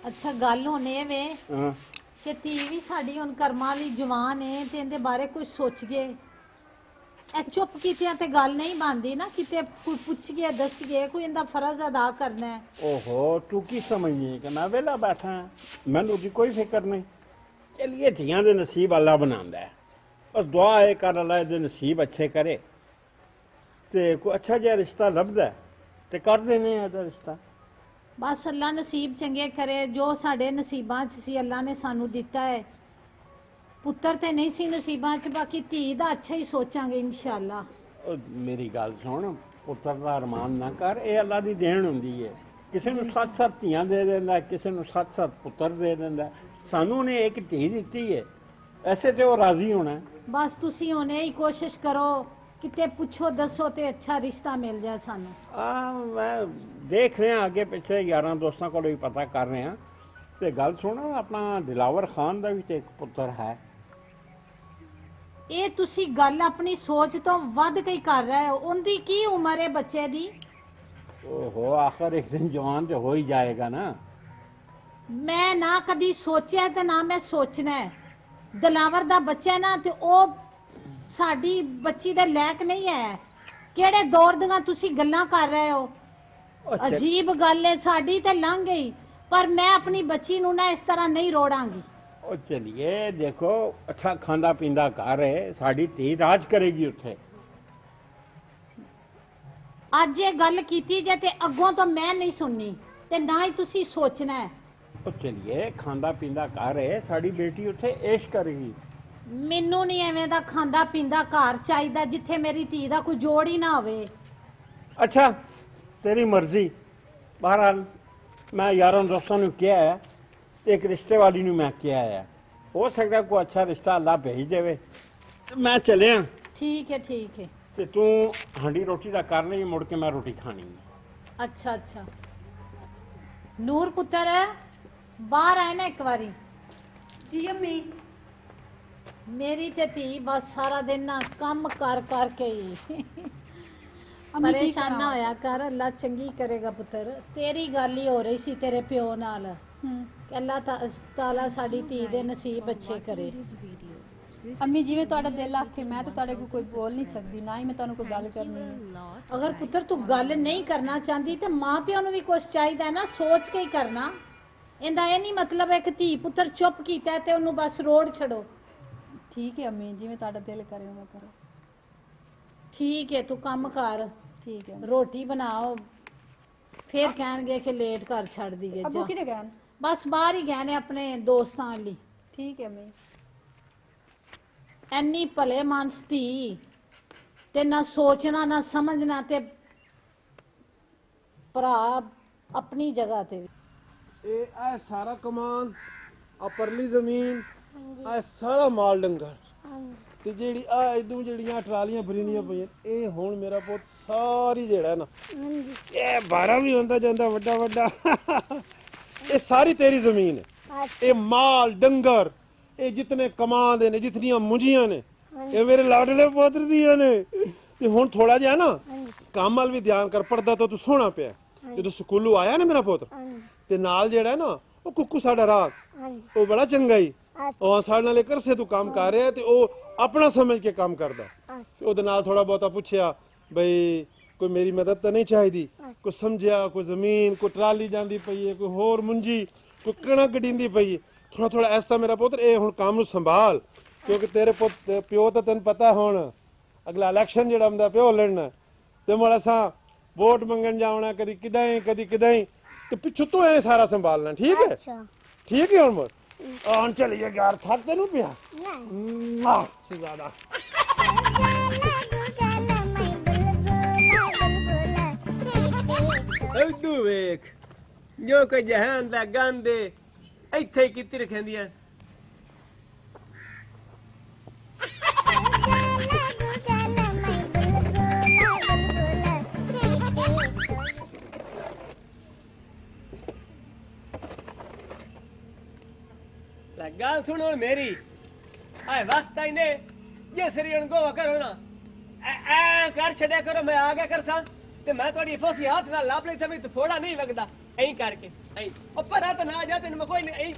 ਅੱਛਾ ਗੱਲ ਹੁਣ ਇਹ ਵੇ ਹਾਂ ਕਿ ਧੀ ਵੀ ਸਾਡੀ ਹੁਣ ਕਰਮਾਂ ਵਾਲੀ ਜਵਾਨ ਏ ਤੇ ਇਹਦੇ ਬਾਰੇ ਕੁਝ ਸੋਚੀਏ। ਇਹ ਚੁੱਪ ਕੀਤਿਆਂ ਤੇ ਗੱਲ ਨਹੀਂ ਬਣਦੀ ਨਾ, ਕਿਤੇ ਕੋਈ ਪੁੱਛੀਏ ਦੱਸੀਏ, ਕੋਈ ਇਹਦਾ ਫਰਜ਼ ਅਦਾ ਕਰਨਾ ਹੈ। ਓਹੋ ਤੂੰ ਕੀ ਸਮਝਦੀ ਹੈ ਕਿ ਮੈਂ ਵਿਹਲਾ ਬੈਠਾ ਹਾਂ, ਮੈਨੂੰ ਦੀ ਕੋਈ ਫਿਕਰ ਨਹੀਂ। ਚਲੀਏ ਧੀਆਂ ਦੇ ਨਸੀਬ ਅੱਲਾ ਬਣਾਉਂਦਾ ਹੈ, ਪਰ ਦੁਆ ਹੈ ਕਰ ਅੱਲਾ ਦੇ ਨਸੀਬ ਅੱਛੇ ਕਰੇ ਤੇ ਕੋਈ ਅੱਛਾ ਜਿਹਾ ਰਿਸ਼ਤਾ ਲੱਭਦਾ ਤੇ ਕਰ ਦੇਣੇ ਆ ਇਹਦਾ ਰਿਸ਼ਤਾ। ਬਸ ਅੱਲਾ ਨਸੀਬ ਚੰਗੇ ਕਰੇ, ਜੋ ਸਾਡੇ ਨਸੀਬਾਂ 'ਚ ਸੀ ਅੱਲਾ ਨੇ ਸਾਨੂੰ ਦਿੱਤਾ ਹੈ। ਪੁੱਤਰ ਤੇ ਨਹੀਂ ਸੀ ਨਸੀਬਾਂ 'ਚ, ਬਾਕੀ ਧੀ ਦਾ ਅੱਛਾ ਹੀ ਸੋਚਾਂਗੇ ਇਨਸ਼ਾਅੱਲਾ। ਉਹ ਮੇਰੀ ਗੱਲ ਸੁਣ, ਪੁੱਤਰ ਦਾ ਅਰਮਾਨ ਨਾ ਕਰ, ਇਹ ਅੱਲਾ ਦੀ ਦੇਣ ਹੁੰਦੀ ਹੈ। ਕਿਸੇ ਨੂੰ 7-7 ਧੀਆਂ ਦੇ ਦਿੰਦਾ, ਕਿਸੇ ਨੂੰ 7-7 ਪੁੱਤਰ ਦੇ ਦਿੰਦਾ। ਸਾਨੂੰ ਉਹਨੇ ਇੱਕ ਧੀ ਦਿੱਤੀ ਹੈ, ਐਸੇ ਤੇ ਉਹ ਰਾਜ਼ੀ ਹੋਣਾ। ਬਸ ਤੁਸੀਂ ਹੁਣ ਇਹ ਹੀ ਕੋਸ਼ਿਸ਼ ਕਰੋ ਕਿਤੇ ਪੁੱਛੋ ਦੱਸੋ ਤੇ ਅੱਛਾ ਰਿਸ਼ਤਾ ਮਿਲ ਜਾਏ ਸਾਨੂੰ। ਮੈਂ ਦੇਖ ਰਿਹਾ ਅੱਗੇ ਪਿੱਛੇ ਯਾਰਾਂ ਦੋਸਤਾਂ ਕੋਲੋਂ ਵੀ ਪਤਾ ਕਰ ਰਿਹਾ। ਤੇ ਗੱਲ ਸੁਣ, ਆਪਣਾ ਦਿਲਾਵਰ ਖਾਨ ਦਾ ਵੀ ਤੇ ਇੱਕ ਪੁੱਤਰ ਹੈ। ਇਹ ਤੁਸੀਂ ਗੱਲ ਆਪਣੀ ਸੋਚ ਤੋਂ ਵੱਧ ਕੇ ਕਰ ਰਹੇ ਹੋ। ਉਹਦੀ ਕੀ ਉਮਰ ਹੈ ਬੱਚੇ ਦੀ? ਓਹੋ ਆਖਰ ਇੱਕ ਦਿਨ ਜਵਾਨ ਤੇ ਹੋ ਹੀ ਜਾਏਗਾ ਨਾ। ਮੈਂ ਨਾ ਕਦੀ ਸੋਚਿਆ ਤੇ ਨਾ ਮੈਂ ਸੋਚਣਾ ਹੈ। ਦਿਲਾਵਰ ਦਾ ਬੱਚਾ ਨਾ ਤੇ ਉਹ ਸਾਡੀ ਬੱਚੀ ਦੇ ਲਾਇਕ ਨਹੀਂ ਹੈ। ਕਿਹੜੇ ਦੌਰ ਦੀਆਂ ਤੁਸੀਂ ਗੱਲਾਂ ਕਰ ਰਹੇ ਹੋ? ਅਜੀਬ ਗੱਲ ਹੈ, ਸਾਡੀ ਤੇ ਲੰਘ ਗਈ, ਪਰ ਮੈਂ ਆਪਣੀ ਬੱਚੀ ਨੂੰ ਨਾ ਇਸ ਤਰ੍ਹਾਂ ਨਹੀਂ ਰੋੜਾਂਗੀ। ਉਹ ਚਲੀਏ ਦੇਖੋ, ਅੱਛਾ ਖਾਂਦਾ ਪੀਂਦਾ ਘਰ ਹੈ, ਸਾਡੀ ਧੀ ਰਾਜ ਕਰੇਗੀ ਉੱਥੇ। ਅੱਜ ਇਹ ਗੱਲ ਕੀਤੀ ਜੇ ਤੇ ਅੱਗੋਂ ਤੋਂ ਮੈਂ ਨਹੀਂ ਸੁਣਨੀ ਤੇ ਨਾ ਹੀ ਤੁਸੀਂ ਸੋਚਣਾ ਹੈ। ਉਹ ਚਲੀਏ ਖਾਂਦਾ ਪੀਂਦਾ ਘਰ ਹੈ, ਸਾਡੀ ਬੇਟੀ ਉੱਥੇ ਐਸ਼ ਕਰੇਗੀ। ਮੈਨੂੰ ਨਹੀਂ ਐਵੇਂ ਦਾ ਖਾਂਦਾ ਪੀਂਦਾ ਘਰ ਚਾਹੀਦਾ ਜਿੱਥੇ ਮੇਰੀ ਧੀ ਦਾ ਕੋਈ ਜੋੜ ਹੀ ਨਾ ਹੋਵੇ। ਅੱਛਾ ਤੇਰੀ ਮਰਜ਼ੀ। ਬਹਰਹਾਲ ਮੈਂ ਯਾਰਾਂ ਦੋਸਤਾਂ ਨੂੰ ਕਿਹਾ ਹੈ ਤੇ ਇੱਕ ਰਿਸ਼ਤੇ ਵਾਲੀ ਨੂੰ ਮੈਂ ਕਿਹਾ ਹੈ, ਹੋ ਸਕਦਾ ਕੋਈ ਅੱਛਾ ਰਿਸ਼ਤਾ ਅੱਲਾ ਭੇਜ ਦੇਵੇ। ਤੇ ਮੈਂ ਚੱਲਿਆ। ਠੀਕ ਹੈ ਠੀਕ ਹੈ। ਤੇ ਤੂੰ ਹਾਂਡੀ ਰੋਟੀ ਦਾ ਕਰ ਲਈ, ਮੁੜ ਕੇ ਮੈਂ ਰੋਟੀ ਖਾਣੀ ਹੈ। ਅੱਛਾ ਅੱਛਾ ਨੂਰ ਪੁੱਤਰ ਬਾਹਰ ਆਏ ਨਾ ਇੱਕ ਵਾਰੀ। ਜੀ ਅੰਮੀ। ਮੇਰੀ ਤੇ ਧੀ ਬਸ ਸਾਰਾ ਦਿਨ ਨਾ ਕੰਮ ਕਰ ਕਰਕੇ ਹੀ ਅੰਮੀ ਕੀ ਪਰੇਸ਼ਾਨ ਨਾ ਕਰਾਂ? ਹੋਇਆ ਕਰ, ਅੱਲਾ ਚੰਗੀ ਕਰੇਗਾ ਪੁੱਤਰ। ਤੇਰੀ ਗੱਲ ਹੀ ਹੋ ਰਹੀ ਸੀ ਤੇਰੇ ਪਿਓ ਨਾਲ ਕਿ ਅੱਲਾ ਤਾਲਾ ਸਾਡੀ ਧੀ ਦੇ ਨਸੀਬ ਅੱਛੇ ਕਰੇ। ਅੰਮੀ ਜਿਵੇਂ ਤੁਹਾਡਾ ਦਿਲ ਆਖੇ, ਮੈਂ ਤਾਂ ਤੁਹਾਡੇ ਕੋਲ ਕੋਈ ਬੋਲ ਨਹੀਂ ਸਕਦੀ, ਨਾ ਹੀ ਮੈਂ ਤੁਹਾਨੂੰ ਕੋਈ ਗੱਲ ਕਰਨੀ ਹੈ। ਅਗਰ ਪੁੱਤਰ ਤੂੰ ਗੱਲ ਨਹੀਂ ਕਰਨਾ ਚਾਹੁੰਦੀ ਤੇ ਮਾਂ ਪਿਓ ਨੂੰ ਵੀ ਕੁਝ ਚਾਹੀਦਾ ਨਾ, ਸੋਚ ਕੇ ਹੀ ਕਰਨਾ। ਇਹਦਾ ਇਹ ਨਹੀਂ ਮਤਲਬ ਹੈ ਕਿ ਧੀ ਪੁੱਤਰ ਚੁੱਪ ਕੀਤਾ ਤੇ ਉਹਨੂੰ ਬਸ ਰੋੜ ਛੱਡੋ। ਠੀਕ ਹੈ ਅੰਮੀ, ਜਿਵੇਂ ਤੁਹਾਡਾ ਦਿਲ ਕਰੇ ਉਵੇਂ ਕਰੋ। ਠੀਕ ਹੈ ਤੂੰ ਕੰਮ ਕਰ, ਠੀਕ ਹੈ। ਰੋਟੀ ਬਣਾਓ, ਫੇਰ ਕਹਿਣਗੇ ਕਿ ਲੇਟ ਕਰ ਛੱਡ ਦਈਏ। ਅੱਬੂ ਕਿਹਦੇ ਗਏ? ਬਸ ਬਾਹਰ ਹੀ ਗਏ ਨੇ ਆਪਣੇ ਦੋਸਤਾਂ ਲਈ। ਠੀਕ ਹੈ ਅੰਮੀ। ਐਨੀ ਭਲੇ ਮਾਨਸ ਧੀ ਤੇ ਨਾ ਸੋਚਣਾ ਨਾ ਸਮਝਣਾ, ਤੇ ਭਰਾ ਆਪਣੀ ਜਗ੍ਹਾ ਤੇ ਵੀ। ਇਹ ਸਾਰਾ ਕਮਾਨ, ਆ ਪਰਲੀ ਜ਼ਮੀਨ, ਆ ਸਾਰਾ ਮਾਲ ਡੰਗਰ ਤੇ ਜਿਹੜੀ ਆ ਇਦੋਂ ਜਿਹੜੀਆਂ ਟਰਾਲੀਆਂ ਭਰੀਆਂ ਪਈਆਂ, ਇਹ ਹੁਣ ਮੇਰਾ ਪੁੱਤ ਸਾਰੀ ਜਿਹੜਾ ਨਾ ਇਹ 12 ਵੀ ਹੁੰਦਾ ਜਾਂਦਾ ਵੱਡਾ ਵੱਡਾ ਇਹ ਸਾਰੀ ਤੇਰੀ ਜ਼ਮੀਨ ਹੈ। ਇਹ ਮਾਲ ਡੰਗਰ, ਇਹ ਜਿਤਨੇ ਕਮਾਂਦੇ ਨੇ, ਜਿਤਨੀਆਂ ਮੁੰਜੀਆਂ ਨੇ, ਇਹ ਮੇਰੇ ਲਾਡਲੇ ਪੁੱਤਰ ਦੀਆਂ ਨੇ। ਤੇ ਹੁਣ ਥੋੜਾ ਜਿਹਾ ਨਾ ਕੰਮ ਵੱਲ ਵੀ ਧਿਆਨ ਕਰ, ਪੜਦਾ ਤਾਂ ਤੂੰ ਸੋਹਣਾ ਪਿਆ। ਜਦੋਂ ਸਕੂਲੋਂ ਆਇਆ ਨਾ ਮੇਰਾ ਪੁੱਤ, ਤੇ ਨਾਲ ਜਿਹੜਾ ਨਾ ਉਹ ਕੁੱਕੂ ਸਾਡਾ ਰਾਤ, ਉਹ ਬੜਾ ਚੰਗਾ ਹੀ, ਉਹ ਸਾਡੇ ਨਾਲ ਇੱਕ ਅਰਸੇ ਤੂੰ ਕੰਮ ਕਰ ਰਿਹਾ ਤੇ ਉਹ ਆਪਣਾ ਸਮਝ ਕੇ ਕੰਮ ਕਰਦਾ। ਉਹਦੇ ਨਾਲ ਥੋੜਾ ਬਹੁਤਾ ਪੁੱਛਿਆ ਬਈ ਕੋਈ ਮੇਰੀ ਮਦਦ ਤਾਂ ਨਹੀਂ ਚਾਹੀਦੀ, ਕੋਈ ਸਮਝਿਆ, ਕੋਈ ਜ਼ਮੀਨ, ਕੋਈ ਟਰਾਲੀ ਜਾਂਦੀ ਪਈ ਹੈ, ਕੋਈ ਹੋਰ ਮੁੰਜੀ, ਕੋਈ ਕਣਕ ਗਡੀਂਦੀ ਪਈ ਹੈ, ਥੋੜਾ ਥੋੜਾ ਐਸਾ ਮੇਰਾ ਪੁੱਤਰ ਇਹ ਹੁਣ ਕੰਮ ਨੂੰ ਸੰਭਾਲ। ਕਿਉਂਕਿ ਤੇਰੇ ਪੁੱਤ ਪਿਓ ਤਾਂ ਤੈਨੂੰ ਪਤਾ ਹੁਣ ਅਗਲਾ ਇਲੈਕਸ਼ਨ ਜਿਹੜਾ ਹੁੰਦਾ ਪਿਓ ਲੜਨਾ, ਤੇ ਮੁੜ ਅਸਾਂ ਵੋਟ ਮੰਗਣ ਜਾਵਣਾ, ਕਦੀ ਕਿਦਾਂ ਹੀ ਤੇ ਪਿੱਛੋਂ ਤੂੰ ਇਹ ਸਾਰਾ ਸੰਭਾਲਣਾ। ਠੀਕ ਹੈ? ਠੀਕ ਹੈ। ਹੁਣ ਆਉਣ ਚਲੀਏ ਯਾਰ, ਥੱਕ ਤੈਨੂੰ ਪਿਆ ਨਾ ਜ਼ਿਆਦਾ। ਉਦੋਂ ਵੇਖ ਜੋ ਕੋਈ ਜਹਾਨ ਦਾ ਗੰਦ ਇੱਥੇ ਹੀ ਕੀਤੀ ਰੱਖਦੀਆਂ। ਗੱਲ ਸੁਣੋ ਮੇਰੀ, ਆਏ ਵਕਤ ਆਈ ਨੇ ਜੇ ਸਰੀਰ ਨੂੰ ਗੋਵਾ ਕਰੋ ਨਾ, ਐ ਕਰ ਛੱਡਿਆ ਕਰੋ। ਮੈਂ ਆ ਗਿਆ ਕਰਸਾਂ ਤੇ ਮੈਂ ਤੁਹਾਡੀ ਫੋਸੀ ਹੱਥ ਨਾਲ ਲੱਭ ਲਈ ਸਮਝ, ਤੇ ਫੋੜਾ ਨਹੀਂ ਵਗਦਾ। ਐਂ ਕਰਕੇ ਐਂ ਉਹ ਪਰਾ ਤਾਂ ਨਾ ਜਾ ਤੈਨੂੰ ਮੈਂ ਕੋਈ ਨਹੀਂ ਐਂ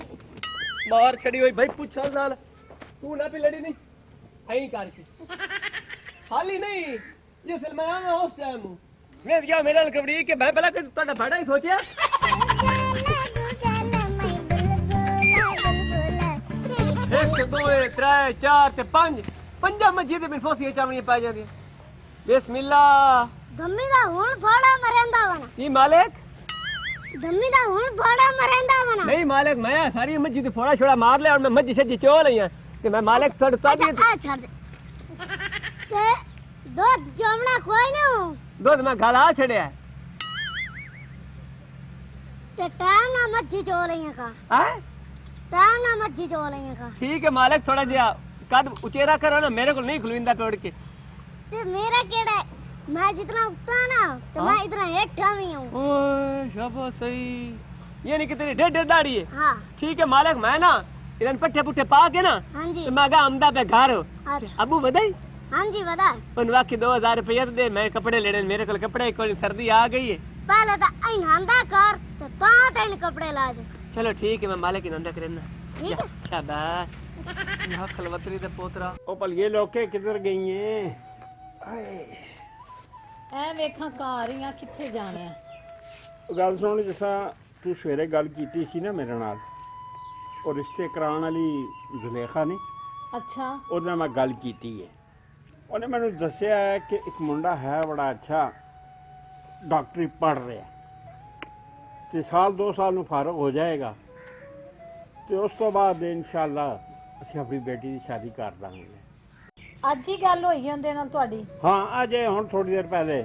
ਮਾਰ ਛੜੀ ਹੋਈ ਭਾਈ ਪੁੱਛਾਂ ਨਾਲ ਤੂੰ ਨਾ ਵੀ ਲੜੀ ਨਹੀਂ ਐਂ ਕਰਕੇ ਹਾਲੀ ਨਹੀਂ ਜਿਸ ਮੈਂ ਆਵਾਂ ਉਸ ਟਾਈਮ ਮੈਂ ਗਿਆ ਮੇਰੇ ਨਾਲ ਕਬੜੀ ਕਿ ਮੈਂ ਪਹਿਲਾਂ ਤੁਹਾਡਾ ਭਾੜਾ ਹੀ ਸੋਚਿਆ ਇੱਕ ਦੋ ਤਰੇ ਚਾਰ ਤੇ ਪੰਜਾਂ ਮੱਝੀ ਦੇ ਬਿਨ ਫੋਸੀਆਂ ਚਾਵਣੀਆਂ ਪੈ ਜਾਂਦੀਆਂ ਬਿਸਮਿਲ੍ਲਾ ਦੰਮੀ ਦਾ ਹੁਣ ਫਾੜਾ ਮਰੰਦਾ ਵਣਾ ਇਹ ਮਾਲਕ ਦੰਮੀ ਦਾ ਹੁਣ ਫਾੜਾ ਮਰੰਦਾ ਵਣਾ ਨਹੀਂ ਮਾਲਕ ਮੈਂ ਸਾਰੀ ਮੱਝੀ ਤੇ ਫੋੜਾ ਛੋੜਾ ਮਾਰ ਲਿਆ ਔਰ ਮੈਂ ਮੱਝੀ ਛੱਜੀ ਚੋ ਲਈਆਂ ਤੇ ਮੈਂ ਮਾਲਕ ਤੁਹਾਡੀ ਆ ਛੱਡ ਦੇ ਤੇ ਦੁੱਧ ਜਮਣਾ ਕੋਈ ਨਹੀਂ ਦੁੱਧ ਮੈਂ ਗਲਾ ਛੜਿਆ ਤੇ ਟਾਈਮ ਨਾ ਮੱਝੀ ਚੋ ਲਈਆਂ ਕਾ ਹੈ ਟਾਈਮ ਨਾ ਮੱਝੀ ਚੋ ਲਈਆਂ ਕਾ ਠੀਕ ਹੈ ਮਾਲਕ ਥੋੜਾ ਜਿਹਾ ਕਦ ਉਚੇਰਾ ਕਰੋ ਨਾ ਮੇਰੇ ਕੋਲ ਨਹੀਂ ਖਲਵਿੰਦਾ ਤੋੜ ਕੇ ਤੇ ਮੇਰਾ ਕਿਹੜਾ ਹੈ? ਮੈਂ ਜਿਤਨਾ ਉੱਤਾ ਨਾ ਤੇ ਮੈਂ ਇਤਨਾ हेठा भी हूं ओए शाबाश सही ये नहीं कि तेरी ढेर ढेर दाढ़ी है हां ठीक है मालिक मैं ना इधर पट्टे पुट्टे पा के ना हां जी तो मैं गा अमदा पे घर हो अच्छा अबू बधाई हां जी बता उन वाकई 2000 रुपया दे मैं कपड़े लेने मेरे को कपड़े कोई सर्दी आ गई है पहले तो आई नंदा कर तो ता तेन कपड़े ला दे चलो ठीक है मैं मालिक की नंदा करना ठीक है शाबाश यहाँ खलवतरी दे पोतरा ਉਹ ਭਲਗੇ ਲੋਕੇ ਕਿੱਧਰ ਗਈਆਂ ਆਏ ਐ ਵੇਖਾਂ ਘਰ ਹੀ ਆ ਕਿੱਥੇ ਜਾਣਾ ਹੈ। ਉਹ ਗੱਲ ਸੁਣ ਜਿਸਾ ਤੂੰ ਸਵੇਰੇ ਗੱਲ ਕੀਤੀ ਸੀ ਨਾ ਮੇਰੇ ਨਾਲ ਉਹ ਰਿਸ਼ਤੇ ਕਰਾਉਣ ਵਾਲੀ ਜ਼ੁਲੇਖਾ ਨੇ ਅੱਛਾ ਉਹਦੇ ਨਾਲ ਮੈਂ ਗੱਲ ਕੀਤੀ ਹੈ ਉਹਨੇ ਮੈਨੂੰ ਦੱਸਿਆ ਹੈ ਕਿ ਇੱਕ ਮੁੰਡਾ ਹੈ ਬੜਾ ਅੱਛਾ ਡਾਕਟਰੀ ਪੜ੍ਹ ਰਿਹਾ ਤੇ ਸਾਲ 2 ਸਾਲ ਨੂੰ ਫਾਰਗ ਹੋ ਜਾਏਗਾ ਤੇ ਉਸ ਤੋਂ ਬਾਅਦ ਇਨਸ਼ਾਅੱਲਾ ਅਸੀਂ ਆਪਣੀ ਬੇਟੀ ਦੀ ਸ਼ਾਦੀ ਕਰ ਦਾਂਗੇ ਅੱਜ ਹੀ ਗੱਲ ਹੋਈ ਉਹਦੇ ਨਾਲ ਤੁਹਾਡੀ ਹਾਂ ਅਜੇ ਹੁਣ ਥੋੜੀ ਦੇਰ ਪਹਿਲੇ